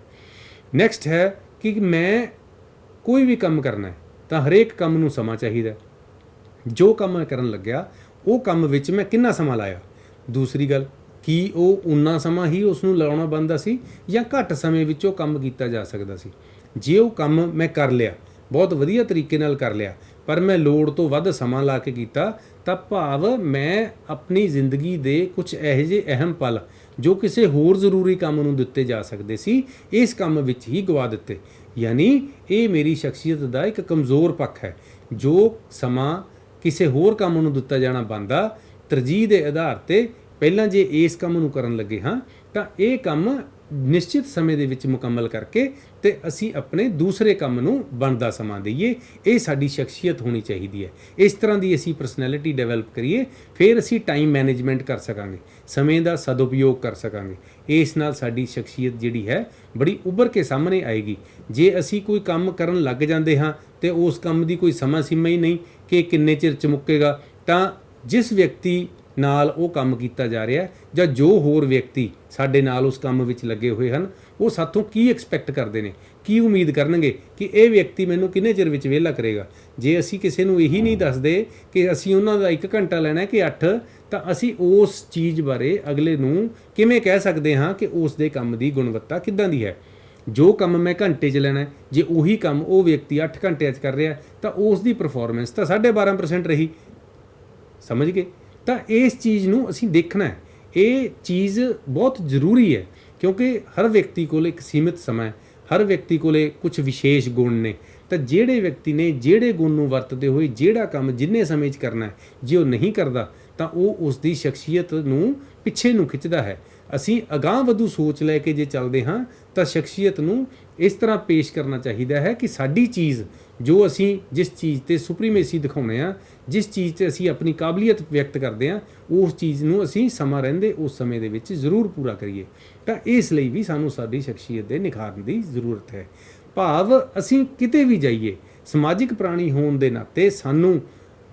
ਨੈਕਸਟ ਹੈ ਕਿ ਮੈਂ ਕੋਈ ਵੀ ਕੰਮ ਕਰਨਾ ਹੈ ਤਾਂ ਹਰੇਕ ਕੰਮ ਨੂੰ ਸਮਾਂ ਚਾਹੀਦਾ। ਜੋ ਕੰਮ ਮੈਂ ਕਰਨ ਲੱਗਿਆ ਉਹ ਕੰਮ ਵਿੱਚ ਮੈਂ ਕਿੰਨਾ ਸਮਾਂ ਲਾਇਆ? ਦੂਸਰੀ ਗੱਲ, ਕੀ ਉਹ ਉਨਾ ਸਮਾਂ ਹੀ ਉਸ ਨੂੰ ਲਾਉਣਾ ਬਣਦਾ ਸੀ, ਜਾਂ ਘੱਟ ਸਮੇਂ ਵਿੱਚ ਉਹ ਕੰਮ ਕੀਤਾ ਜਾ ਸਕਦਾ ਸੀ? ਜੇ ਉਹ ਕੰਮ ਮੈਂ ਕਰ ਲਿਆ, ਬਹੁਤ ਵਧੀਆ ਤਰੀਕੇ ਨਾਲ ਕਰ ਲਿਆ, ਪਰ ਮੈਂ ਲੋੜ ਤੋਂ ਵੱਧ ਸਮਾਂ ਲਾ ਕੇ ਕੀਤਾ, ਤਾਂ ਭਾਵ ਮੈਂ ਆਪਣੀ ਜ਼ਿੰਦਗੀ ਦੇ ਕੁਝ ਇਹੋ ਜਿਹੇ ਅਹਿਮ ਪਲ ਜੋ ਕਿਸੇ ਹੋਰ ਜ਼ਰੂਰੀ ਕੰਮ ਨੂੰ ਦਿੱਤੇ ਜਾ ਸਕਦੇ ਸੀ, ਇਸ ਕੰਮ ਵਿੱਚ ਹੀ ਗਵਾ ਦਿੱਤੇ। ਯਾਨੀ ਇਹ ਮੇਰੀ ਸ਼ਖਸੀਅਤ ਦਾ ਇੱਕ ਕਮਜ਼ੋਰ ਪੱਖ ਹੈ। ਜੋ ਸਮਾਂ ਕਿਸੇ ਹੋਰ ਕੰਮ ਨੂੰ ਦਿੱਤਾ ਜਾਣਾ ਬਣਦਾ, ਤਰਜੀਹ ਦੇ ਆਧਾਰ 'ਤੇ ਪਹਿਲਾਂ ਜੇ ਇਸ ਕੰਮ ਨੂੰ ਕਰਨ ਲੱਗੇ ਹਾਂ ਤਾਂ ਇਹ ਕੰਮ ਨਿਸ਼ਚਿਤ ਸਮੇਂ ਦੇ ਵਿੱਚ ਮੁਕੰਮਲ ਕਰਕੇ ਤੇ ਅਸੀਂ ਆਪਣੇ ਦੂਸਰੇ ਕੰਮ ਨੂੰ ਬਣਦਾ ਸਮਾਂ ਦਈਏ। ਇਹ ਸਾਡੀ ਸ਼ਖਸੀਅਤ ਹੋਣੀ ਚਾਹੀਦੀ ਹੈ। ਇਸ ਤਰ੍ਹਾਂ ਦੀ ਅਸੀਂ ਪਰਸਨੈਲਿਟੀ ਡਿਵੈਲਪ ਕਰੀਏ, ਫਿਰ ਅਸੀਂ ਟਾਈਮ ਮੈਨੇਜਮੈਂਟ ਕਰ ਸਕਾਂਗੇ, ਸਮੇਂ ਦਾ ਸਦਉਪਯੋਗ ਕਰ ਸਕਾਂਗੇ। ਇਸ ਨਾਲ ਸਾਡੀ ਸ਼ਖਸੀਅਤ ਜਿਹੜੀ ਹੈ ਬੜੀ ਉੱਭਰ ਕੇ ਸਾਹਮਣੇ ਆਏਗੀ। ਜੇ ਅਸੀਂ ਕੋਈ ਕੰਮ ਕਰਨ ਲੱਗ ਜਾਂਦੇ ਹਾਂ ਤੇ ਉਸ ਕੰਮ ਦੀ ਕੋਈ ਸਮਾਂ ਸੀਮਾ ਹੀ ਨਹੀਂ ਕਿ ਕਿੰਨੇ ਚਿਰ 'ਚ ਮੁੱਕੇਗਾ, ਤਾਂ ਜਿਸ ਵਿਅਕਤੀ ਨਾਲ ਉਹ ਕੰਮ ਕੀਤਾ ਜਾ ਰਿਹਾ ਜਾਂ ਜੋ ਹੋਰ ਵਿਅਕਤੀ ਸਾਡੇ ਨਾਲ ਉਸ ਕੰਮ ਵਿੱਚ ਲੱਗੇ ਹੋਏ ਹਨ, ਉਹ ਸਾਥੋਂ ਕੀ ਐਕਸਪੈਕਟ ਕਰਦੇ ਨੇ, ਕੀ ਉਮੀਦ ਕਰਨਗੇ ਕਿ ਇਹ ਵਿਅਕਤੀ ਮੈਨੂੰ ਕਿੰਨੇ ਚਿਰ ਵਿੱਚ ਵਿਹਲਾ ਕਰੇਗਾ। ਜੇ ਅਸੀਂ ਕਿਸੇ ਨੂੰ ਇਹੀ ਨਹੀਂ ਦੱਸਦੇ ਕਿ ਅਸੀਂ ਉਹਨਾਂ ਦਾ 1 ਘੰਟਾ ਲੈਣਾ ਕਿ 8, ਤਾਂ ਅਸੀਂ ਉਸ ਚੀਜ਼ ਬਾਰੇ ਅਗਲੇ ਨੂੰ ਕਿਵੇਂ ਕਹਿ ਸਕਦੇ ਹਾਂ ਕਿ ਉਸ ਦੇ ਕੰਮ ਦੀ ਗੁਣਵੱਤਾ ਕਿੱਦਾਂ ਦੀ ਹੈ। ਜੋ ਕੰਮ ਮੈਂ ਘੰਟੇ 'ਚ ਲੈਣਾ, ਜੇ ਉਹੀ ਕੰਮ ਉਹ ਵਿਅਕਤੀ 8 ਘੰਟਿਆਂ 'ਚ ਕਰ ਰਿਹਾ, ਤਾਂ ਉਸ ਦੀ ਪਰਫਾਰਮੈਂਸ ਤਾਂ 12.5% ਰਹੀ। ਸਮਝ ਗਏ? ਤਾਂ ਇਸ ਚੀਜ਼ ਨੂੰ ਅਸੀਂ ਦੇਖਣਾ ਹੈ। ਇਹ ਚੀਜ਼ ਬਹੁਤ ਜ਼ਰੂਰੀ ਹੈ, ਕਿਉਂਕਿ ਹਰ ਵਿਅਕਤੀ ਕੋਲ ਇੱਕ ਸੀਮਿਤ ਸਮਾਂ ਹੈ, ਹਰ ਵਿਅਕਤੀ ਕੋਲੇ ਕੁਝ ਵਿਸ਼ੇਸ਼ ਗੁਣ ਨੇ। ਤਾਂ ਜਿਹੜੇ ਵਿਅਕਤੀ ਨੇ ਜਿਹੜੇ ਗੁਣ ਨੂੰ ਵਰਤਦੇ ਹੋਏ ਜਿਹੜਾ ਕੰਮ ਜਿੰਨੇ ਸਮੇਂ 'ਚ ਕਰਨਾ ਹੈ, ਜੇ ਉਹ ਨਹੀਂ ਕਰਦਾ ਤਾਂ ਉਹ ਉਸ ਦੀ ਸ਼ਖਸੀਅਤ ਨੂੰ ਪਿੱਛੇ ਨੂੰ ਖਿੱਚਦਾ ਹੈ। ਅਸੀਂ ਅਗਾਂਹ-ਵਧੂ ਸੋਚ ਲੈ ਕੇ ਜੇ ਚੱਲਦੇ ਹਾਂ ਤਾਂ ਸ਼ਖਸੀਅਤ ਨੂੰ ਇਸ ਤਰ੍ਹਾਂ ਪੇਸ਼ ਕਰਨਾ ਚਾਹੀਦਾ ਹੈ ਕਿ ਸਾਡੀ ਚੀਜ਼ ਜੋ ਅਸੀਂ ਜਿਸ ਚੀਜ਼ 'ਤੇ ਸੁਪਰੀਮੇਸੀ ਦਿਖਾਉਂਦੇ ਹਾਂ, ਜਿਸ ਚੀਜ਼ 'ਤੇ ਅਸੀਂ ਆਪਣੀ ਕਾਬਲੀਅਤ ਵਿਅਕਤ ਕਰਦੇ ਹਾਂ, ਉਸ ਚੀਜ਼ ਨੂੰ ਅਸੀਂ ਸਮਾਂ ਰਹਿੰਦੇ ਉਸ ਸਮੇਂ ਦੇ ਵਿੱਚ ਜ਼ਰੂਰ ਪੂਰਾ ਕਰੀਏ। ਤਾਂ ਇਸ ਲਈ ਵੀ ਸਾਨੂੰ ਸਾਡੀ ਸ਼ਖਸੀਅਤ ਦੇ ਨਿਖਾਰਨ ਦੀ ਜ਼ਰੂਰਤ ਹੈ। ਭਾਵ ਅਸੀਂ ਕਿਤੇ ਵੀ ਜਾਈਏ, ਸਮਾਜਿਕ ਪ੍ਰਾਣੀ ਹੋਣ ਦੇ ਨਾਤੇ ਸਾਨੂੰ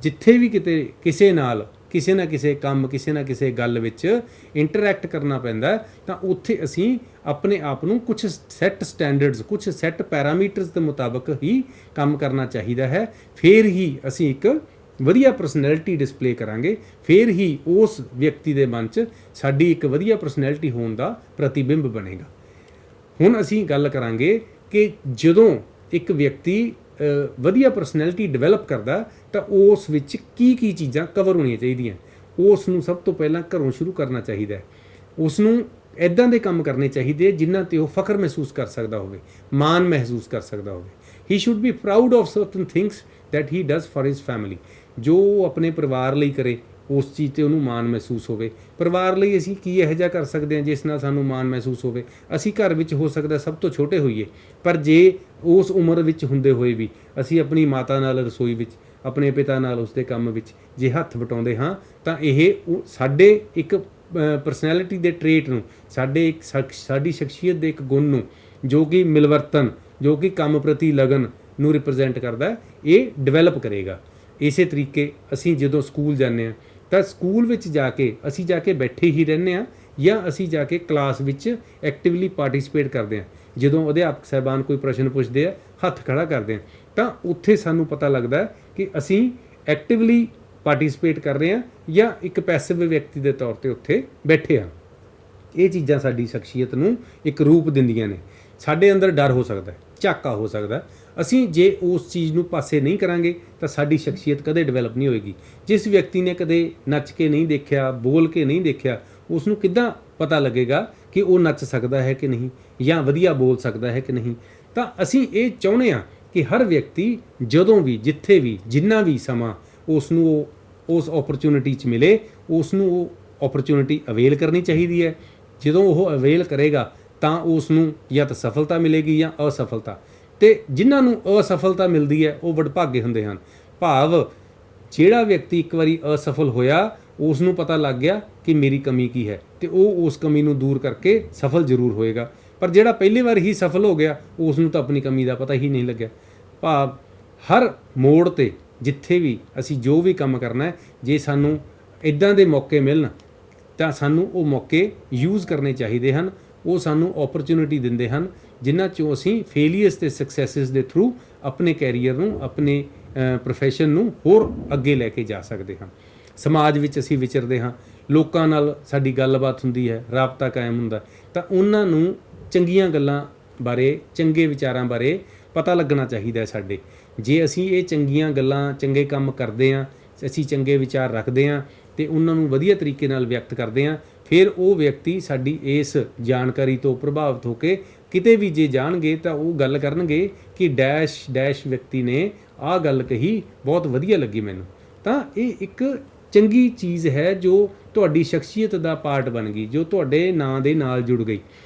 ਜਿੱਥੇ ਵੀ ਕਿਤੇ ਕਿਸੇ ਨਾਲ ਕਿਸੇ ਨਾ ਕਿਸੇ ਕੰਮ, ਕਿਸੇ ਨਾ ਕਿਸੇ ਗੱਲ ਵਿੱਚ ਇੰਟਰੈਕਟ ਕਰਨਾ ਪੈਂਦਾ, ਤਾਂ ਉੱਥੇ ਅਸੀਂ ਆਪਣੇ ਆਪ ਨੂੰ ਕੁਝ ਸੈੱਟ ਸਟੈਂਡਰਡਸ, ਕੁਝ ਸੈੱਟ ਪੈਰਾਮੀਟਰਸ ਦੇ ਮੁਤਾਬਕ ਹੀ ਕੰਮ ਕਰਨਾ ਚਾਹੀਦਾ ਹੈ। ਫਿਰ ਹੀ ਅਸੀਂ ਇੱਕ ਵਧੀਆ ਪਰਸਨੈਲਿਟੀ ਡਿਸਪਲੇ ਕਰਾਂਗੇ, ਫਿਰ ਹੀ ਉਸ ਵਿਅਕਤੀ ਦੇ ਮਨ 'ਚ ਸਾਡੀ ਇੱਕ ਵਧੀਆ ਪਰਸਨੈਲਿਟੀ ਹੋਣ ਦਾ ਪ੍ਰਤੀਬਿੰਬ ਬਣੇਗਾ। ਹੁਣ ਅਸੀਂ ਗੱਲ ਕਰਾਂਗੇ ਕਿ ਜਦੋਂ ਇੱਕ ਵਿਅਕਤੀ ਵਧੀਆ ਪਰਸਨੈਲਿਟੀ ਡਿਵੈਲਪ ਕਰਦਾ ਤਾਂ ਉਸ ਵਿੱਚ ਕੀ ਕੀ ਚੀਜ਼ਾਂ ਕਵਰ ਹੋਣੀਆਂ ਚਾਹੀਦੀਆਂ। ਉਸ ਨੂੰ ਸਭ ਤੋਂ ਪਹਿਲਾਂ ਘਰੋਂ ਸ਼ੁਰੂ ਕਰਨਾ ਚਾਹੀਦਾ ਹੈ। ਉਸ ਨੂੰ ਇੱਦਾਂ ਦੇ ਕੰਮ ਕਰਨੇ ਚਾਹੀਦੇ ਜਿਨ੍ਹਾਂ 'ਤੇ ਉਹ ਫਖਰ ਮਹਿਸੂਸ ਕਰ ਸਕਦਾ ਹੋਵੇ, ਮਾਣ ਮਹਿਸੂਸ ਕਰ ਸਕਦਾ ਹੋਵੇ। He should be proud of certain things that he does for his family. ਜੋ ਉਹ ਆਪਣੇ ਪਰਿਵਾਰ ਲਈ ਕਰੇ ਉਸ ਚੀਜ਼ 'ਤੇ ਉਹਨੂੰ ਮਾਣ ਮਹਿਸੂਸ ਹੋਵੇ। ਪਰਿਵਾਰ ਲਈ ਅਸੀਂ ਕੀ ਇਹੋ ਜਿਹਾ ਕਰ ਸਕਦੇ ਹਾਂ ਜਿਸ ਨਾਲ ਸਾਨੂੰ ਮਾਣ ਮਹਿਸੂਸ ਹੋਵੇ। ਅਸੀਂ ਘਰ ਵਿੱਚ ਹੋ ਸਕਦਾ ਸਭ ਤੋਂ ਛੋਟੇ ਹੋਈਏ, ਪਰ ਜੇ ਉਸ ਉਮਰ ਵਿੱਚ ਹੁੰਦੇ ਹੋਏ ਵੀ ਅਸੀਂ ਆਪਣੀ ਮਾਤਾ ਨਾਲ ਰਸੋਈ ਵਿੱਚ, ਆਪਣੇ ਪਿਤਾ ਨਾਲ ਉਸਦੇ ਕੰਮ ਵਿੱਚ ਜੇ ਹੱਥ ਵਟਾਉਂਦੇ ਹਾਂ ਤਾਂ ਇਹ ਸਾਡੇ ਇੱਕ ਪਰਸਨੈਲਿਟੀ ਦੇ ਟਰੇਟ ਨੂੰ, ਸਾਡੀ ਸ਼ਖਸੀਅਤ ਦੇ ਇੱਕ ਗੁਣ ਨੂੰ, ਜੋ ਕਿ ਮਿਲਵਰਤਨ, ਜੋ ਕਿ ਕੰਮ ਪ੍ਰਤੀ ਲਗਨ ਨੂੰ ਰਿਪਰੈਜ਼ੈਂਟ ਕਰਦਾ, ਇਹ ਡਿਵੈਲਪ ਕਰੇਗਾ। ਇਸੇ ਤਰੀਕੇ ਅਸੀਂ ਜਦੋਂ ਸਕੂਲ ਜਾਂਦੇ ਹਾਂ ਤਾਂ ਸਕੂਲ ਵਿੱਚ ਜਾ ਕੇ ਬੈਠੇ ਹੀ ਰਹਿੰਦੇ ਹਾਂ ਜਾਂ ਅਸੀਂ ਜਾ ਕੇ ਕਲਾਸ ਵਿੱਚ ਐਕਟਿਵਲੀ ਪਾਰਟਿਸਿਪੇਟ ਕਰਦੇ ਹਾਂ। ਜਦੋਂ ਅਧਿਆਪਕ ਸਾਹਿਬਾਨ ਕੋਈ ਪ੍ਰਸ਼ਨ ਪੁੱਛਦੇ ਆ, ਹੱਥ ਖੜਾ ਕਰਦੇ ਆ, ਤਾਂ ਉੱਥੇ ਸਾਨੂੰ ਪਤਾ ਲੱਗਦਾ ਕਿ ਅਸੀਂ ਐਕਟਿਵਲੀ ਪਾਰਟਿਸਿਪੇਟ ਕਰ ਰਹੇ ਹਾਂ ਜਾਂ ਇੱਕ ਪੈਸਿਵ ਵਿਅਕਤੀ ਦੇ ਤੌਰ 'ਤੇ ਉੱਥੇ ਬੈਠੇ ਹਾਂ। ਇਹ ਚੀਜ਼ਾਂ ਸਾਡੀ ਸ਼ਖਸੀਅਤ ਨੂੰ ਇੱਕ ਰੂਪ ਦਿੰਦੀਆਂ ਨੇ। ਸਾਡੇ ਅੰਦਰ ਡਰ ਹੋ ਸਕਦਾ, ਝਾਕਾ ਹੋ ਸਕਦਾ। ਅਸੀਂ ਜੇ ਉਸ ਚੀਜ਼ ਨੂੰ ਪਾਸੇ ਨਹੀਂ ਕਰਾਂਗੇ ਤਾਂ ਸਾਡੀ ਸ਼ਖਸੀਅਤ ਕਦੇ ਡਿਵੈਲਪ ਨਹੀਂ ਹੋਏਗੀ। ਜਿਸ ਵਿਅਕਤੀ ਨੇ ਕਦੇ ਨੱਚ ਕੇ ਨਹੀਂ ਦੇਖਿਆ, ਬੋਲ ਕੇ ਨਹੀਂ ਦੇਖਿਆ, ਉਸ ਨੂੰ ਕਿੱਦਾਂ ਪਤਾ ਲੱਗੇਗਾ ਕਿ ਉਹ ਨੱਚ ਸਕਦਾ ਹੈ ਕਿ ਨਹੀਂ ਜਾਂ ਵਧੀਆ ਬੋਲ ਸਕਦਾ ਹੈ ਕਿ ਨਹੀਂ। ਤਾਂ ਅਸੀਂ ਇਹ ਚਾਹੁੰਦੇ ਹਾਂ ਕਿ ਹਰ ਵਿਅਕਤੀ ਜਦੋਂ ਵੀ, ਜਿੱਥੇ ਵੀ, ਜਿੰਨਾ ਵੀ ਸਮਾਂ ਉਸ ਨੂੰ ਉਸ ਓਪਰਚੁਨਿਟੀ 'ਚ ਮਿਲੇ, ਉਸ ਨੂੰ ਉਹ ਓਪਰਚੁਨਿਟੀ ਅਵੇਲ ਕਰਨੀ ਚਾਹੀਦੀ ਹੈ। ਜਦੋਂ ਉਹ ਅਵੇਲ ਕਰੇਗਾ ਤਾਂ ਉਸ ਨੂੰ ਜਾਂ ਤਾਂ ਸਫਲਤਾ ਮਿਲੇਗੀ ਜਾਂ ਅਸਫਲਤਾ। ਅਤੇ ਜਿਨ੍ਹਾਂ ਨੂੰ ਅਸਫਲਤਾ ਮਿਲਦੀ ਹੈ ਉਹ ਵਡਭਾਗੇ ਹੁੰਦੇ ਹਨ। ਭਾਵ ਜਿਹੜਾ ਵਿਅਕਤੀ ਇੱਕ ਵਾਰੀ ਅਸਫਲ ਹੋਇਆ, ਉਸ ਨੂੰ ਪਤਾ ਲੱਗ ਗਿਆ ਕਿ ਮੇਰੀ ਕਮੀ ਕੀ ਹੈ ਅਤੇ ਉਹ ਉਸ ਕਮੀ ਨੂੰ ਦੂਰ ਕਰਕੇ ਸਫਲ ਜ਼ਰੂਰ ਹੋਏਗਾ। ਪਰ ਜਿਹੜਾ ਪਹਿਲੀ ਵਾਰ ਹੀ ਸਫਲ ਹੋ ਗਿਆ, ਉਸ ਨੂੰ ਤਾਂ ਆਪਣੀ ਕਮੀ ਦਾ ਪਤਾ ਹੀ ਨਹੀਂ ਲੱਗਿਆ। ਭਾਵ ਹਰ ਮੋੜ 'ਤੇ ਜਿੱਥੇ ਵੀ ਅਸੀਂ ਜੋ ਵੀ ਕੰਮ ਕਰਨਾ ਹੈ, ਜੇ ਸਾਨੂੰ ਇੱਦਾਂ ਦੇ ਮੌਕੇ ਮਿਲਣ ਤਾਂ ਸਾਨੂੰ ਉਹ ਮੌਕੇ ਯੂਜ਼ ਕਰਨੇ ਚਾਹੀਦੇ ਹਨ। ਉਹ ਸਾਨੂੰ ਓਪਰਚੁਨਿਟੀ ਦਿੰਦੇ ਹਨ ਜਿਨ੍ਹਾਂ 'ਚੋਂ ਅਸੀਂ ਫੇਲੀਅਰਸ ਅਤੇ ਸਕਸੈਸਿਸ ਦੇ ਥਰੂ ਆਪਣੇ ਕੈਰੀਅਰ ਨੂੰ, ਆਪਣੇ ਪ੍ਰੋਫੈਸ਼ਨ ਨੂੰ ਹੋਰ ਅੱਗੇ ਲੈ ਕੇ ਜਾ ਸਕਦੇ ਹਾਂ। ਸਮਾਜ ਵਿੱਚ ਅਸੀਂ ਵਿਚਰਦੇ ਹਾਂ, ਲੋਕਾਂ ਨਾਲ ਸਾਡੀ ਗੱਲਬਾਤ ਹੁੰਦੀ ਹੈ, ਰਾਬਤਾ ਕਾਇਮ ਹੁੰਦਾ, ਤਾਂ ਉਹਨਾਂ ਨੂੰ ਚੰਗੀਆਂ ਗੱਲਾਂ ਬਾਰੇ, ਚੰਗੇ ਵਿਚਾਰਾਂ ਬਾਰੇ ਪਤਾ ਲੱਗਣਾ ਚਾਹੀਦਾ ਹੈ ਸਾਡੇ। ਜੇ ਅਸੀਂ ਇਹ ਚੰਗੀਆਂ ਗੱਲਾਂ, ਚੰਗੇ ਕੰਮ ਕਰਦੇ ਹਾਂ, ਅਸੀਂ ਚੰਗੇ ਵਿਚਾਰ ਰੱਖਦੇ ਹਾਂ ਅਤੇ ਉਹਨਾਂ ਨੂੰ ਵਧੀਆ ਤਰੀਕੇ ਨਾਲ ਵਿਅਕਤ ਕਰਦੇ ਹਾਂ, ਫਿਰ ਉਹ ਵਿਅਕਤੀ ਸਾਡੀ ਇਸ ਜਾਣਕਾਰੀ ਤੋਂ ਪ੍ਰਭਾਵਿਤ ਹੋ ਕੇ ਕਿਤੇ ਵੀ ਜੇ ਜਾਣਗੇ ਤਾਂ ਉਹ ਗੱਲ ਕਰਨਗੇ ਕਿ ਡੈਸ਼ ਡੈਸ਼ ਵਿਅਕਤੀ ਨੇ ਆਹ ਗੱਲ ਕਹੀ, ਬਹੁਤ ਵਧੀਆ ਲੱਗੀ ਮੈਨੂੰ। ਤਾਂ ਇਹ ਇੱਕ ਚੰਗੀ ਚੀਜ਼ ਹੈ ਜੋ ਤੁਹਾਡੀ ਸ਼ਖਸੀਅਤ ਦਾ ਪਾਰਟ ਬਣ ਗਈ, ਜੋ ਤੁਹਾਡੇ ਨਾਂ ਦੇ ਨਾਲ ਜੁੜ ਗਈ।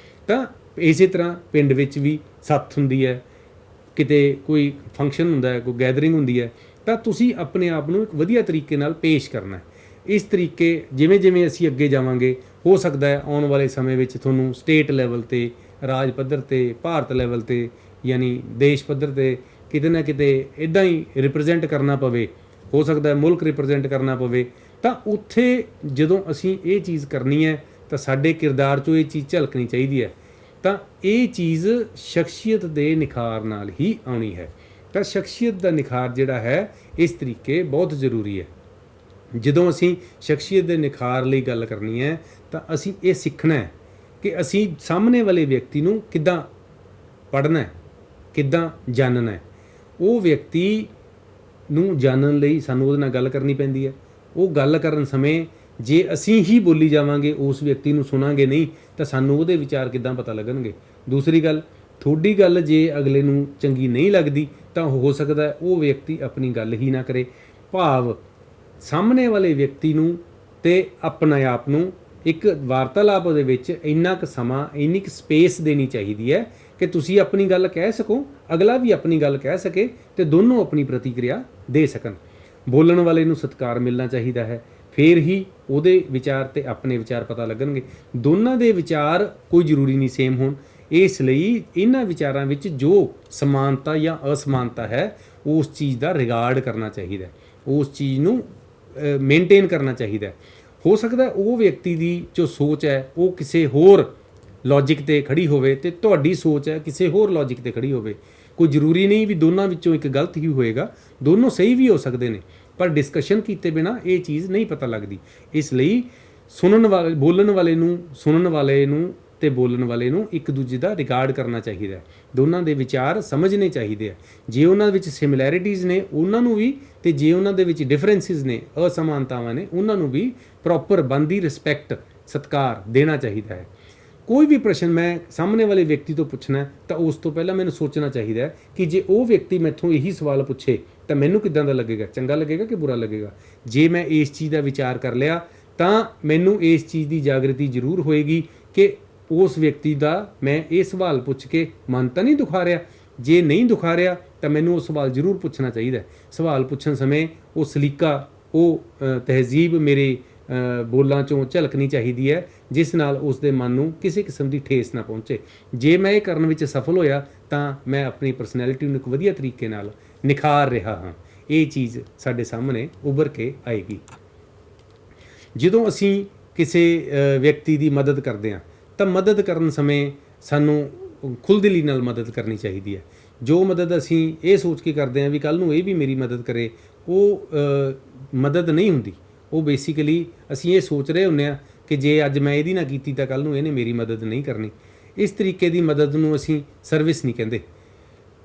ਤਾਂ ਇਸੇ ਤਰ੍ਹਾਂ ਪਿੰਡ ਵਿੱਚ ਵੀ ਸੱਥ ਹੁੰਦੀ ਹੈ, ਕਿਤੇ ਕੋਈ ਫੰਕਸ਼ਨ ਹੁੰਦਾ ਹੈ, ਕੋਈ ਗੈਦਰਿੰਗ ਹੁੰਦੀ ਹੈ, ਤਾਂ ਤੁਸੀਂ ਆਪਣੇ ਆਪ ਨੂੰ ਇੱਕ ਵਧੀਆ ਤਰੀਕੇ ਨਾਲ ਪੇਸ਼ ਕਰਨਾ। ਇਸ ਤਰੀਕੇ ਜਿਵੇਂ ਜਿਵੇਂ ਅਸੀਂ ਅੱਗੇ ਜਾਵਾਂਗੇ, ਹੋ ਸਕਦਾ ਹੈ ਆਉਣ ਵਾਲੇ ਸਮੇਂ ਵਿੱਚ ਤੁਹਾਨੂੰ ਸਟੇਟ ਲੈਵਲ 'ਤੇ, ਰਾਜ ਪੱਧਰ 'ਤੇ, ਭਾਰਤ ਲੈਵਲ 'ਤੇ, ਯਾਨੀ ਦੇਸ਼ ਪੱਧਰ 'ਤੇ ਕਿਤੇ ਨਾ ਕਿਤੇ ਇੱਦਾਂ ਹੀ ਰਿਪਰੈਜ਼ੈਂਟ ਕਰਨਾ ਪਵੇ। ਹੋ ਸਕਦਾ ਹੈ ਮੁਲਕ ਰਿਪਰੈਜ਼ੈਂਟ ਕਰਨਾ ਪਵੇ। ਤਾਂ ਉੱਥੇ ਜਦੋਂ ਅਸੀਂ ਇਹ ਚੀਜ਼ ਕਰਨੀ ਹੈ ਤਾਂ ਸਾਡੇ ਕਿਰਦਾਰ 'ਚੋਂ ਇਹ ਚੀਜ਼ ਝਲਕਣੀ ਚਾਹੀਦੀ ਹੈ। ਤਾਂ ਇਹ ਚੀਜ਼ ਸ਼ਖਸੀਅਤ ਦੇ ਨਿਖਾਰ ਨਾਲ ਹੀ ਆਉਣੀ ਹੈ। ਤਾਂ ਸ਼ਖਸੀਅਤ ਦਾ ਨਿਖਾਰ ਜਿਹੜਾ ਹੈ ਇਸ ਤਰੀਕੇ ਬਹੁਤ ਜ਼ਰੂਰੀ ਹੈ। ਜਦੋਂ ਅਸੀਂ ਸ਼ਖਸੀਅਤ ਦੇ ਨਿਖਾਰ ਲਈ ਗੱਲ ਕਰਨੀ ਹੈ ਤਾਂ ਅਸੀਂ ਇਹ ਸਿੱਖਣਾ ਹੈ ਕਿ ਅਸੀਂ ਸਾਹਮਣੇ ਵਾਲੇ ਵਿਅਕਤੀ ਨੂੰ ਕਿੱਦਾਂ ਪੜ੍ਹਨਾ ਹੈ, ਕਿੱਦਾਂ ਜਾਣਨਾ ਹੈ। ਉਹ ਵਿਅਕਤੀ ਨੂੰ ਜਾਣਨ ਲਈ ਸਾਨੂੰ ਉਹਦੇ ਨਾਲ ਗੱਲ ਕਰਨੀ ਪੈਂਦੀ ਹੈ। ਉਹ ਗੱਲ ਕਰਨ ਸਮੇਂ ਜੇ ਅਸੀਂ ਹੀ ਬੋਲੀ ਜਾਵਾਂਗੇ, ਉਸ ਵਿਅਕਤੀ ਨੂੰ ਸੁਣਾਂਗੇ ਨਹੀਂ, ਤਾਂ ਸਾਨੂੰ ਉਹਦੇ ਵਿਚਾਰ ਕਿੱਦਾਂ ਪਤਾ ਲੱਗਣਗੇ। ਦੂਸਰੀ ਗੱਲ, ਤੁਹਾਡੀ ਗੱਲ ਜੇ ਅਗਲੇ ਨੂੰ ਚੰਗੀ ਨਹੀਂ ਲੱਗਦੀ ਤਾਂ ਹੋ ਸਕਦਾ ਉਹ ਵਿਅਕਤੀ ਆਪਣੀ ਗੱਲ ਹੀ ਨਾ ਕਰੇ। ਭਾਵ ਸਾਹਮਣੇ ਵਾਲੇ ਵਿਅਕਤੀ ਨੂੰ ਅਤੇ ਆਪਣੇ ਆਪ ਨੂੰ ਇੱਕ ਵਾਰਤਾਲਾਪ ਦੇ ਵਿੱਚ ਇੰਨਾ ਕੁ ਸਮਾਂ, ਇੰਨੀ ਕੁ ਸਪੇਸ ਦੇਣੀ ਚਾਹੀਦੀ ਹੈ ਕਿ ਤੁਸੀਂ ਆਪਣੀ ਗੱਲ ਕਹਿ ਸਕੋ, ਅਗਲਾ ਵੀ ਆਪਣੀ ਗੱਲ ਕਹਿ ਸਕੇ ਤੇ ਦੋਨੋਂ ਆਪਣੀ ਪ੍ਰਤੀਕਿਰਿਆ ਦੇ ਸਕਣ। ਬੋਲਣ ਵਾਲੇ ਨੂੰ ਸਤਿਕਾਰ ਮਿਲਣਾ ਚਾਹੀਦਾ ਹੈ, ਫਿਰ ਹੀ ਉਹਦੇ ਵਿਚਾਰ ਤੇ ਆਪਣੇ ਵਿਚਾਰ ਪਤਾ ਲੱਗਣਗੇ। ਦੋਨਾਂ ਦੇ ਵਿਚਾਰ ਕੋਈ ਜ਼ਰੂਰੀ ਨਹੀਂ ਸੇਮ ਹੋਣ, ਇਸ ਲਈ ਇਹਨਾਂ ਵਿਚਾਰਾਂ ਵਿੱਚ ਜੋ ਸਮਾਨਤਾ ਜਾਂ ਅਸਮਾਨਤਾ ਹੈ ਉਸ ਚੀਜ਼ ਦਾ ਰਿਗਾਰਡ ਕਰਨਾ ਚਾਹੀਦਾ, ਉਸ ਚੀਜ਼ ਨੂੰ ਮੇਨਟੇਨ ਕਰਨਾ ਚਾਹੀਦਾ। ਹੋ ਸਕਦਾ ਉਹ ਵਿਅਕਤੀ ਦੀ ਜੋ ਸੋਚ ਹੈ ਉਹ ਕਿਸੇ ਹੋਰ ਲੌਜਿਕ ਤੇ ਖੜੀ ਹੋਵੇ ਤੇ ਤੁਹਾਡੀ ਸੋਚ ਹੈ ਕਿਸੇ ਹੋਰ ਲੌਜਿਕ ਤੇ ਖੜੀ ਹੋਵੇ। ਕੋਈ ਜ਼ਰੂਰੀ ਨਹੀਂ ਵੀ ਦੋਨਾਂ ਵਿੱਚੋਂ ਇੱਕ ਗਲਤ ਹੀ ਹੋਏਗਾ, ਦੋਨੋਂ ਸਹੀ ਵੀ ਹੋ ਸਕਦੇ ਨੇ, ਪਰ ਡਿਸਕਸ਼ਨ ਕੀਤੇ ਬਿਨਾ ਇਹ ਚੀਜ਼ ਨਹੀਂ ਪਤਾ ਲੱਗਦੀ। ਇਸ ਲਈ ਬੋਲਣ ਵਾਲੇ ਨੂੰ, ਸੁਣਨ ਵਾਲੇ ਨੂੰ ਤੇ ਬੋਲਣ ਵਾਲੇ ਨੂੰ ਇੱਕ ਦੂਜੇ ਦਾ ਰਿਗਾਰਡ ਕਰਨਾ ਚਾਹੀਦਾ ਹੈ। ਦੋਨਾਂ ਦੇ ਵਿਚਾਰ ਸਮਝਣੇ ਚਾਹੀਦੇ ਆ। ਜੇ ਉਹਨਾਂ ਵਿੱਚ ਸਿਮਿਲੈਰਿਟੀਜ਼ ਨੇ ਉਹਨਾਂ ਨੂੰ ਵੀ, ਤੇ ਜੇ ਉਹਨਾਂ ਦੇ ਵਿੱਚ ਡਿਫਰੈਂਸਿਸ ਨੇ, ਅਸਮਾਨਤਾਵਾਂ ਨੇ, ਉਹਨਾਂ ਨੂੰ ਵੀ ਪ੍ਰੋਪਰ ਬਣਦੀ ਰਿਸਪੈਕਟ, ਸਤਿਕਾਰ ਦੇਣਾ ਚਾਹੀਦਾ ਹੈ। ਕੋਈ ਵੀ ਪ੍ਰਸ਼ਨ ਮੈਂ ਸਾਹਮਣੇ ਵਾਲੇ ਵਿਅਕਤੀ ਤੋਂ ਪੁੱਛਣਾ ਤਾਂ ਉਸ ਤੋਂ ਪਹਿਲਾਂ ਮੈਨੂੰ ਸੋਚਣਾ ਚਾਹੀਦਾ ਹੈ ਕਿ ਜੇ ਉਹ ਵਿਅਕਤੀ ਮੈਥੋਂ ਇਹੀ ਸਵਾਲ ਪੁੱਛੇ ਤਾਂ ਮੈਨੂੰ ਕਿੱਦਾਂ ਦਾ ਲੱਗੇਗਾ, ਚੰਗਾ ਲੱਗੇਗਾ ਕਿ ਬੁਰਾ ਲੱਗੇਗਾ। ਜੇ ਮੈਂ ਇਸ ਚੀਜ਼ ਦਾ ਵਿਚਾਰ ਕਰ ਲਿਆ ਤਾਂ ਮੈਨੂੰ ਇਸ ਚੀਜ਼ ਦੀ ਜਾਗਰਤੀ ਜ਼ਰੂਰ ਹੋਏਗੀ ਕਿ ਉਸ ਵਿਅਕਤੀ ਦਾ ਮੈਂ ਇਹ ਸਵਾਲ ਪੁੱਛ ਕੇ ਮਨ ਤਾਂ ਨਹੀਂ ਦੁਖਾ ਰਿਹਾ। ਜੇ ਨਹੀਂ ਦੁਖਾ ਰਿਹਾ ਤਾਂ ਮੈਨੂੰ ਉਹ ਸਵਾਲ ਜ਼ਰੂਰ ਪੁੱਛਣਾ ਚਾਹੀਦਾ। ਸਵਾਲ ਪੁੱਛਣ ਸਮੇਂ ਉਹ ਸਲੀਕਾ, ਉਹ ਤਹਿਜ਼ੀਬ ਮੇਰੇ ਬੋਲਾਂ 'ਚੋਂ ਝਲਕਣੀ ਚਾਹੀਦੀ ਹੈ, ਜਿਸ ਨਾਲ ਉਸ ਦੇ ਮਨ ਨੂੰ ਕਿਸੇ ਕਿਸਮ ਦੀ ਠੇਸ ਨਾ ਪਹੁੰਚੇ। ਜੇ ਮੈਂ ਇਹ ਕਰਨ ਵਿੱਚ ਸਫਲ ਹੋਇਆ ਤਾਂ ਮੈਂ ਆਪਣੀ ਪਰਸਨੈਲਿਟੀ ਨੂੰ ਇੱਕ ਵਧੀਆ ਤਰੀਕੇ ਨਾਲ ਨਿਖਾਰ ਰਿਹਾ ਹਾਂ। ਇਹ ਚੀਜ਼ ਸਾਡੇ ਸਾਹਮਣੇ ਉੱਭਰ ਕੇ ਆਏਗੀ। ਜਦੋਂ ਅਸੀਂ ਕਿਸੇ ਵਿਅਕਤੀ ਦੀ ਮਦਦ ਕਰਦੇ ਹਾਂ ਤਾਂ ਮਦਦ ਕਰਨ ਸਮੇਂ ਸਾਨੂੰ ਖੁੱਲ੍ਹਦਿਲੀ ਨਾਲ ਮਦਦ ਕਰਨੀ ਚਾਹੀਦੀ ਹੈ। ਜੋ ਮਦਦ ਅਸੀਂ ਇਹ ਸੋਚ ਕੇ ਕਰਦੇ ਹਾਂ ਵੀ ਕੱਲ੍ਹ ਨੂੰ ਇਹ ਵੀ ਮੇਰੀ ਮਦਦ ਕਰੇ, ਉਹ ਮਦਦ ਨਹੀਂ ਹੁੰਦੀ। ਉਹ ਬੇਸਿਕਲੀ ਅਸੀਂ ਇਹ ਸੋਚ ਰਹੇ ਹੁੰਦੇ ਹਾਂ ਕਿ ਜੇ ਅੱਜ ਮੈਂ ਇਹਦੀ ਨਾ ਕੀਤੀ ਤਾਂ ਕੱਲ੍ਹ ਨੂੰ ਇਹਨੇ ਮੇਰੀ ਮਦਦ ਨਹੀਂ ਕਰਨੀ। ਇਸ ਤਰੀਕੇ ਦੀ ਮਦਦ ਨੂੰ ਅਸੀਂ ਸਰਵਿਸ ਨਹੀਂ ਕਹਿੰਦੇ।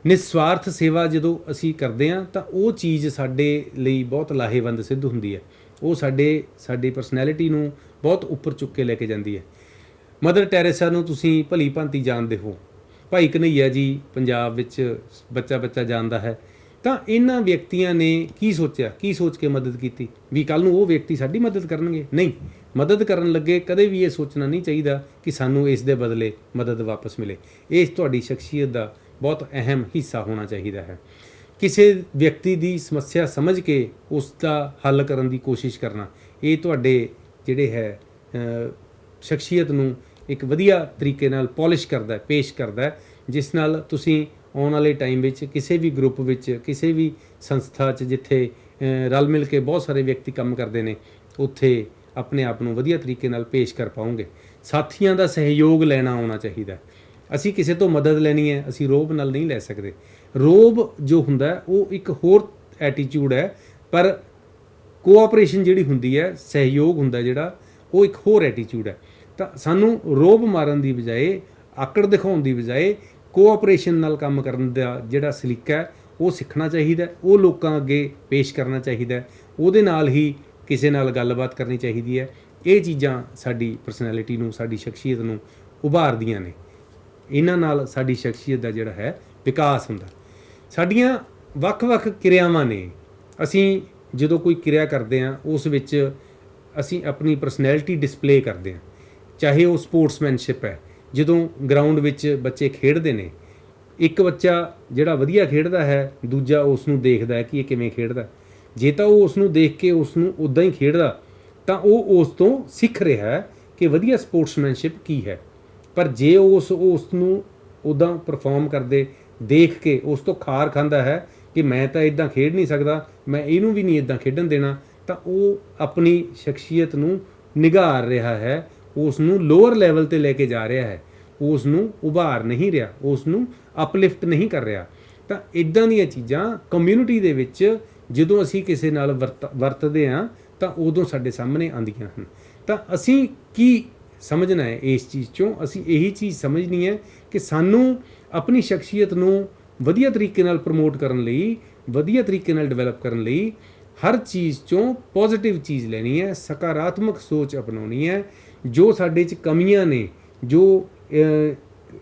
ਨਿਸਵਾਰਥ ਸੇਵਾ ਜਦੋਂ ਅਸੀਂ ਕਰਦੇ ਹਾਂ ਤਾਂ ਉਹ ਚੀਜ਼ ਸਾਡੇ ਲਈ ਬਹੁਤ ਲਾਹੇਵੰਦ ਸਿੱਧ ਹੁੰਦੀ ਹੈ। ਉਹ ਸਾਡੀ ਪਰਸਨੈਲਿਟੀ ਨੂੰ ਬਹੁਤ ਉੱਪਰ ਚੁੱਕ ਕੇ ਲੈ ਕੇ ਜਾਂਦੀ ਹੈ। ਮਦਰ ਟੈਰੇਸਾ ਨੂੰ ਤੁਸੀਂ ਭਲੀ ਭਾਂਤੀ ਜਾਣਦੇ ਹੋ। ਭਾਈ ਕਨ੍ਹਈਆ ਜੀ ਪੰਜਾਬ ਵਿੱਚ ਬੱਚਾ ਜਾਣਦਾ ਹੈ। ਤਾਂ ਇਹਨਾਂ ਵਿਅਕਤੀਆਂ ਨੇ ਕੀ ਸੋਚਿਆ, ਕੀ ਸੋਚ ਕੇ ਮਦਦ ਕੀਤੀ ਵੀ ਕੱਲ੍ਹ ਨੂੰ ਉਹ ਵਿਅਕਤੀ ਸਾਡੀ ਮਦਦ ਕਰਨਗੇ? ਨਹੀਂ, ਮਦਦ ਕਰਨ ਲੱਗੇ ਕਦੇ ਵੀ ਇਹ ਸੋਚਣਾ ਨਹੀਂ ਚਾਹੀਦਾ ਕਿ ਸਾਨੂੰ ਇਸ ਦੇ ਬਦਲੇ ਮਦਦ ਵਾਪਸ ਮਿਲੇ। ਇਹ ਤੁਹਾਡੀ ਸ਼ਖਸੀਅਤ ਦਾ ਬਹੁਤ ਅਹਿਮ ਹਿੱਸਾ ਹੋਣਾ ਚਾਹੀਦਾ ਹੈ। ਕਿਸੇ ਵਿਅਕਤੀ ਦੀ ਸਮੱਸਿਆ ਸਮਝ ਕੇ ਉਸ ਦਾ ਹੱਲ ਕਰਨ ਦੀ ਕੋਸ਼ਿਸ਼ ਕਰਨਾ, ਇਹ ਤੁਹਾਡੇ ਜਿਹੜੇ ਹੈ ਸ਼ਖਸੀਅਤ ਨੂੰ ਇੱਕ ਵਧੀਆ ਤਰੀਕੇ ਨਾਲ ਪੋਲਿਸ਼ ਕਰਦਾ, ਪੇਸ਼ ਕਰਦਾ, ਜਿਸ ਨਾਲ ਤੁਸੀਂ ਆਉਣ ਵਾਲੇ ਟਾਈਮ ਵਿੱਚ ਕਿਸੇ ਵੀ ਗਰੁੱਪ ਵਿੱਚ, ਕਿਸੇ ਵੀ ਸੰਸਥਾ 'ਚ ਜਿੱਥੇ ਰਲ ਮਿਲ ਕੇ ਬਹੁਤ ਸਾਰੇ ਵਿਅਕਤੀ ਕੰਮ ਕਰਦੇ ਨੇ, ਉੱਥੇ ਆਪਣੇ ਆਪ ਨੂੰ ਵਧੀਆ ਤਰੀਕੇ ਨਾਲ ਪੇਸ਼ ਕਰ ਪਾਓਗੇ। ਸਾਥੀਆਂ ਦਾ ਸਹਿਯੋਗ ਲੈਣਾ ਆਉਣਾ ਚਾਹੀਦਾ। ਅਸੀਂ ਕਿਸੇ ਤੋਂ ਮਦਦ ਲੈਣੀ ਹੈ, ਅਸੀਂ ਰੋਹਬ ਨਾਲ ਨਹੀਂ ਲੈ ਸਕਦੇ। ਰੋਹਬ ਜੋ ਹੁੰਦਾ ਉਹ ਇੱਕ ਹੋਰ ਐਟੀਟਿਊਡ ਹੈ, ਪਰ ਕੋਆਪਰੇਸ਼ਨ ਜਿਹੜੀ ਹੁੰਦੀ ਹੈ, ਸਹਿਯੋਗ ਹੁੰਦਾ ਜਿਹੜਾ, ਉਹ ਇੱਕ ਹੋਰ ਐਟੀਟਿਊਡ ਹੈ। ਤਾਂ ਸਾਨੂੰ ਰੋਹਬ ਮਾਰਨ ਦੀ ਬਜਾਏ, ਆਕੜ ਦਿਖਾਉਣ ਦੀ ਬਜਾਏ ਕੋਆਪਰੇਸ਼ਨ ਨਾਲ ਕੰਮ ਕਰਨ ਦਾ ਜਿਹੜਾ ਸਲੀਕਾ ਹੈ ਉਹ ਸਿੱਖਣਾ ਚਾਹੀਦਾ, ਉਹ ਲੋਕਾਂ ਅੱਗੇ ਪੇਸ਼ ਕਰਨਾ ਚਾਹੀਦਾ। ਉਹਦੇ ਨਾਲ ਹੀ ਕਿਸੇ ਨਾਲ ਗੱਲਬਾਤ ਕਰਨੀ ਚਾਹੀਦੀ ਹੈ। ਇਹ ਚੀਜ਼ਾਂ ਸਾਡੀ ਪਰਸਨੈਲਿਟੀ ਨੂੰ, ਸਾਡੀ ਸ਼ਖਸੀਅਤ ਨੂੰ ਉਭਾਰਦੀਆਂ ਨੇ। ਇਹਨਾਂ ਨਾਲ ਸਾਡੀ ਸ਼ਖਸੀਅਤ ਦਾ ਜਿਹੜਾ ਹੈ ਵਿਕਾਸ ਹੁੰਦਾ। ਸਾਡੀਆਂ ਵੱਖ-ਵੱਖ ਕਿਰਿਆਵਾਂ ਨੇ। ਅਸੀਂ ਜਦੋਂ ਕੋਈ ਕਿਰਿਆ ਕਰਦੇ ਹਾਂ ਉਸ ਵਿੱਚ ਅਸੀਂ ਆਪਣੀ ਪਰਸਨੈਲਿਟੀ ਡਿਸਪਲੇ ਕਰਦੇ ਹਾਂ। ਚਾਹੇ ਉਹ ਸਪੋਰਟਸਮੈਨਸ਼ਿਪ ਹੈ, ਜਦੋਂ ਗਰਾਊਂਡ ਵਿੱਚ ਬੱਚੇ ਖੇਡਦੇ ਨੇ, ਇੱਕ ਬੱਚਾ ਜਿਹੜਾ ਵਧੀਆ ਖੇਡਦਾ ਹੈ, ਦੂਜਾ ਉਸ ਨੂੰ ਦੇਖਦਾ ਹੈ ਕਿ ਇਹ ਕਿਵੇਂ ਖੇਡਦਾ। ਜੇ ਤਾਂ ਉਹ ਉਸ ਨੂੰ ਦੇਖ ਕੇ ਉਸ ਨੂੰ ਉੱਦਾਂ ਹੀ ਖੇਡਦਾ ਤਾਂ ਉਹ ਉਸ ਤੋਂ ਸਿੱਖ ਰਿਹਾ ਹੈ ਕਿ ਵਧੀਆ ਸਪੋਰਟਸਮੈਨਸ਼ਿਪ ਕੀ ਹੈ। ਪਰ ਜੇ ਉਸ ਨੂੰ ਉੱਦਾਂ ਪਰਫਾਰਮ ਕਰਦੇ ਦੇਖ ਕੇ ਉਸ ਤੋਂ ਖਾਰ ਖਾਂਦਾ ਹੈ ਕਿ ਮੈਂ ਤਾਂ ਇੱਦਾਂ ਖੇਡ ਨਹੀਂ ਸਕਦਾ, ਮੈਂ ਇਹਨੂੰ ਵੀ ਨਹੀਂ ਇੱਦਾਂ ਖੇਡਣ ਦੇਣਾ, ਤਾਂ ਉਹ ਆਪਣੀ ਸ਼ਖਸੀਅਤ ਨੂੰ ਨਿਘਾਰ ਰਿਹਾ ਹੈ, ਉਸ ਨੂੰ ਲੋਅਰ ਲੈਵਲ 'ਤੇ ਲੈ ਕੇ ਜਾ ਰਿਹਾ ਹੈ, ਉਸ ਨੂੰ ਉਭਾਰ ਨਹੀਂ ਰਿਹਾ, ਉਸ ਨੂੰ ਅਪਲਿਫਟ ਨਹੀਂ ਕਰ ਰਿਹਾ। ਤਾਂ ਇੱਦਾਂ ਦੀਆਂ ਚੀਜ਼ਾਂ ਕਮਿਊਨਿਟੀ ਦੇ ਵਿੱਚ ਜਦੋਂ ਅਸੀਂ ਕਿਸੇ ਨਾਲ ਵਰਤਦੇ ਹਾਂ ਤਾਂ ਉਦੋਂ ਸਾਡੇ ਸਾਹਮਣੇ ਆਉਂਦੀਆਂ ਹਨ। ਤਾਂ ਅਸੀਂ ਕੀ ਸਮਝਣਾ ਹੈ ਇਸ ਚੀਜ਼ 'ਚੋਂ? ਅਸੀਂ ਇਹੀ ਚੀਜ਼ ਸਮਝਣੀ ਹੈ ਕਿ ਸਾਨੂੰ ਆਪਣੀ ਸ਼ਖਸੀਅਤ ਨੂੰ ਵਧੀਆ ਤਰੀਕੇ ਨਾਲ ਪ੍ਰਮੋਟ ਕਰਨ ਲਈ, ਵਧੀਆ ਤਰੀਕੇ ਨਾਲ ਡਿਵੈਲਪ ਕਰਨ ਲਈ ਹਰ ਚੀਜ਼ 'ਚੋਂ ਪੋਜ਼ੀਟਿਵ ਚੀਜ਼ ਲੈਣੀ ਹੈ, ਸਕਾਰਾਤਮਕ ਸੋਚ ਅਪਣਾਉਣੀ ਹੈ। ਜੋ ਸਾਡੇ 'ਚ ਕਮੀਆਂ ਨੇ, ਜੋ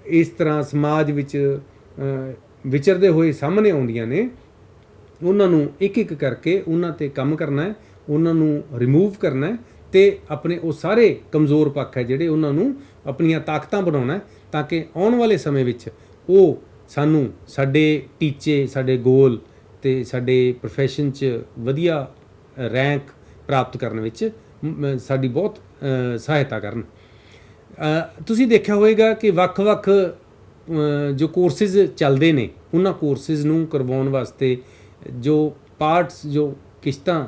ਇਸ ਤਰ੍ਹਾਂ ਸਮਾਜ ਵਿੱਚ ਵਿਚਰਦੇ ਹੋਏ ਸਾਹਮਣੇ ਆਉਂਦੀਆਂ ਨੇ, ਉਹਨਾਂ ਨੂੰ ਇੱਕ-ਇੱਕ ਕਰਕੇ ਉਹਨਾਂ 'ਤੇ ਕੰਮ ਕਰਨਾ ਹੈ, ਉਹਨਾਂ ਨੂੰ ਰਿਮੂਵ ਕਰਨਾ ਹੈ ਤੇ ਆਪਣੇ ਉਹ ਸਾਰੇ ਕਮਜ਼ੋਰ ਪੱਖ ਹੈ ਜਿਹੜੇ ਉਹਨਾਂ ਨੂੰ ਆਪਣੀਆਂ ਤਾਕਤਾਂ ਬਣਾਉਣਾ ਹੈ, ਤਾਂ ਕਿ ਆਉਣ ਵਾਲੇ ਸਮੇਂ ਵਿੱਚ ਉਹ ਸਾਨੂੰ ਸਾਡੇ ਟੀਚੇ, ਸਾਡੇ ਗੋਲ ਤੇ ਸਾਡੇ ਪ੍ਰੋਫੈਸ਼ਨ 'ਚ ਵਧੀਆ ਰੈਂਕ ਪ੍ਰਾਪਤ ਕਰਨ ਵਿੱਚ ਸਾਡੀ ਬਹੁਤ ਸਹਾਇਤਾ ਕਰਨ। ਤੁਸੀਂ ਦੇਖਿਆ ਹੋਵੇਗਾ ਕਿ ਵੱਖ-ਵੱਖ ਜੋ ਕੋਰਸਿਸ ਚੱਲਦੇ ਨੇ, ਉਹਨਾਂ ਕੋਰਸਿਸ ਨੂੰ ਕਰਵਾਉਣ ਵਾਸਤੇ ਜੋ ਪਾਰਟਸ, ਜੋ ਕਿਸ਼ਤਾਂ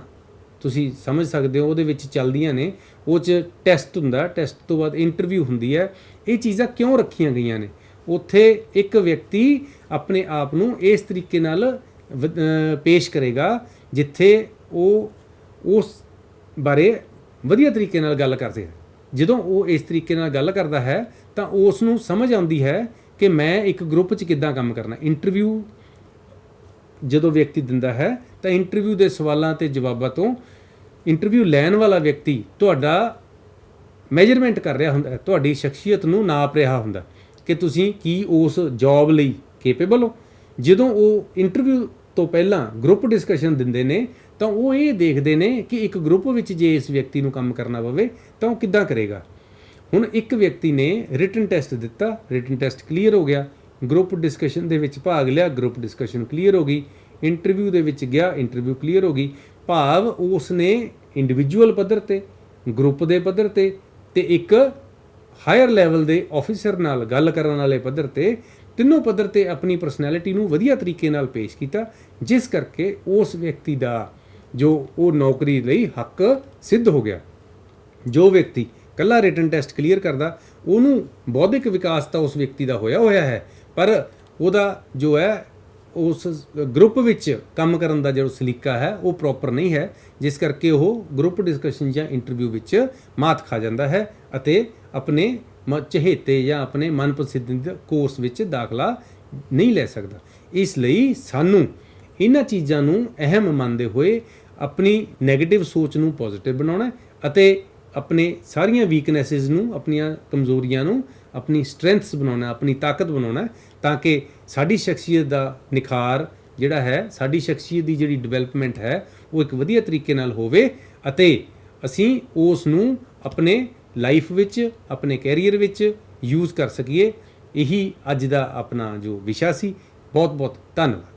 ਤੁਸੀਂ ਸਮਝ ਸਕਦੇ ਹੋ ਉਹਦੇ ਵਿੱਚ ਚੱਲਦੀਆਂ ਨੇ, ਉਹ 'ਚ ਟੈਸਟ ਹੁੰਦਾ, ਟੈਸਟ ਤੋਂ ਬਾਅਦ ਇੰਟਰਵਿਊ ਹੁੰਦੀ ਹੈ। ਇਹ ਚੀਜ਼ਾਂ ਕਿਉਂ ਰੱਖੀਆਂ ਗਈਆਂ ਨੇ? ਉੱਥੇ ਇੱਕ ਵਿਅਕਤੀ ਆਪਣੇ ਆਪ ਨੂੰ ਇਸ ਤਰੀਕੇ ਨਾਲ ਪੇਸ਼ ਕਰੇਗਾ ਜਿੱਥੇ ਉਹ ਉਸ ਬਾਰੇ ਵਧੀਆ ਤਰੀਕੇ ਨਾਲ ਗੱਲ ਕਰਦੇ। ਜਦੋਂ ਉਹ ਇਸ ਤਰੀਕੇ ਨਾਲ ਗੱਲ ਕਰਦਾ ਹੈ ਤਾਂ ਉਸ ਨੂੰ ਸਮਝ ਆਉਂਦੀ ਹੈ ਕਿ ਮੈਂ ਇੱਕ ਗਰੁੱਪ 'ਚ ਕਿੱਦਾਂ ਕੰਮ ਕਰਨਾ। ਇੰਟਰਵਿਊ ਜਦੋਂ ਵਿਅਕਤੀ ਦਿੰਦਾ ਹੈ ਤਾਂ ਇੰਟਰਵਿਊ ਦੇ ਸਵਾਲਾਂ ਤੇ ਜਵਾਬਾਂ ਤੋਂ ਇੰਟਰਵਿਊ ਲੈਣ ਵਾਲਾ ਵਿਅਕਤੀ ਤੁਹਾਡਾ ਮੈਜਰਮੈਂਟ ਕਰ ਰਿਹਾ ਹੁੰਦਾ, ਤੁਹਾਡੀ ਸ਼ਖਸੀਅਤ ਨੂੰ ਨਾਪ ਰਿਹਾ ਹੁੰਦਾ ਕਿ ਤੁਸੀਂ ਕੀ ਉਸ ਜੌਬ ਲਈ ਕੇਪੇਬਲ ਹੋ। ਜਦੋਂ ਉਹ ਇੰਟਰਵਿਊ ਤੋਂ ਪਹਿਲਾਂ ਗਰੁੱਪ ਡਿਸਕਸ਼ਨ ਦਿੰਦੇ ਨੇ ਤਾਂ ਉਹ ਇਹ ਦੇਖਦੇ ਨੇ ਕਿ ਇੱਕ ਗਰੁੱਪ ਵਿੱਚ ਜੇ ਇਸ ਵਿਅਕਤੀ ਨੂੰ ਕੰਮ ਕਰਨਾ ਪਵੇ ਤਾਂ ਉਹ ਕਿੱਦਾਂ ਕਰੇਗਾ। ਹੁਣ ਇੱਕ ਵਿਅਕਤੀ ਨੇ ਰਿਟਨ ਟੈਸਟ ਦਿੱਤਾ, ਰਿਟਨ ਟੈਸਟ ਕਲੀਅਰ ਹੋ ਗਿਆ, ਗਰੁੱਪ ਡਿਸਕਸ਼ਨ ਦੇ ਵਿੱਚ ਭਾਗ ਲਿਆ, ਗਰੁੱਪ ਡਿਸਕਸ਼ਨ ਕਲੀਅਰ ਹੋ ਗਈ, ਇੰਟਰਵਿਊ ਦੇ ਵਿੱਚ ਗਿਆ, ਇੰਟਰਵਿਊ ਕਲੀਅਰ ਹੋ ਗਈ। ਭਾਵ ਉਸ ਨੇ ਇੰਡੀਵਿਜੂਅਲ ਪੱਧਰ ਤੇ, ਗਰੁੱਪ ਦੇ ਪੱਧਰ ਤੇ ਇੱਕ ਹਾਇਰ ਲੈਵਲ ਦੇ ਆਫੀਸਰ ਨਾਲ ਗੱਲ ਕਰਨ ਵਾਲੇ ਪੱਧਰ ਤੇ, ਤਿੰਨੋਂ ਪੱਧਰ ਤੇ ਆਪਣੀ ਪਰਸਨੈਲਿਟੀ ਨੂੰ ਵਧੀਆ ਤਰੀਕੇ ਨਾਲ ਪੇਸ਼ ਕੀਤਾ, ਜਿਸ ਕਰਕੇ ਉਸ ਵਿਅਕਤੀ ਦਾ ਜੋ ਉਹ ਨੌਕਰੀ ਲਈ ਹੱਕ ਸਿੱਧ ਹੋ ਗਿਆ। ਜੋ ਵਿਅਕਤੀ ਇਕੱਲਾ ਰਿਟਨ ਟੈਸਟ ਕਲੀਅਰ ਕਰਦਾ, ਉਹਨੂੰ ਬੌਧਿਕ ਵਿਕਾਸ ਤਾਂ ਉਸ ਵਿਅਕਤੀ ਦਾ ਹੋਇਆ ਹੈ, ਪਰ ਉਹਦਾ ਜੋ ਹੈ ਉਸ ਗਰੁੱਪ ਵਿੱਚ ਕੰਮ ਕਰਨ ਦਾ ਜੋ ਸਲੀਕਾ ਹੈ ਉਹ ਪ੍ਰੋਪਰ ਨਹੀਂ ਹੈ, ਜਿਸ ਕਰਕੇ ਉਹ ਗਰੁੱਪ ਡਿਸਕਸ਼ਨ ਜਾਂ ਇੰਟਰਵਿਊ ਵਿੱਚ ਮਾਤ ਖਾ ਜਾਂਦਾ ਹੈ ਅਤੇ ਆਪਣੇ ਚਹੇਤੇ ਜਾਂ ਆਪਣੇ ਮਨਪਸੰਦ ਕੋਰਸ ਵਿੱਚ ਦਾਖਲਾ ਨਹੀਂ ਲੈ ਸਕਦਾ। ਇਸ ਲਈ ਸਾਨੂੰ ਇਹਨਾਂ ਚੀਜ਼ਾਂ ਨੂੰ ਅਹਿਮ ਮੰਨਦੇ ਹੋਏ ਆਪਣੀ ਨੈਗੇਟਿਵ ਸੋਚ ਨੂੰ ਪੋਜ਼ਿਟਿਵ ਬਣਾਉਣਾ ਅਤੇ ਆਪਣੇ ਸਾਰੀਆਂ ਵੀਕਨੈਸਿਸ ਨੂੰ, ਆਪਣੀਆਂ ਕਮਜ਼ੋਰੀਆਂ ਨੂੰ ਆਪਣੀ ਸਟਰੈਂਥਸ ਬਣਾਉਣਾ, ਆਪਣੀ ਤਾਕਤ ਬਣਾਉਣਾ, ਤਾਂ ਕਿ ਸਾਡੀ ਸ਼ਖਸੀਅਤ ਦਾ ਨਿਖਾਰ ਜਿਹੜਾ ਹੈ, ਸਾਡੀ ਸ਼ਖਸੀਅਤ ਦੀ ਜਿਹੜੀ ਡਿਵੈਲਪਮੈਂਟ ਹੈ ਉਹ ਇੱਕ ਵਧੀਆ ਤਰੀਕੇ ਨਾਲ ਹੋਵੇ ਅਤੇ ਅਸੀਂ ਉਸ ਨੂੰ ਆਪਣੇ ਲਾਈਫ ਵਿੱਚ, ਆਪਣੇ ਕੈਰੀਅਰ ਵਿੱਚ ਯੂਜ਼ ਕਰ ਸਕੀਏ। ਇਹੀ ਅੱਜ ਦਾ ਆਪਣਾ ਜੋ ਵਿਸ਼ਾ ਸੀ। ਬਹੁਤ ਬਹੁਤ ਧੰਨਵਾਦ।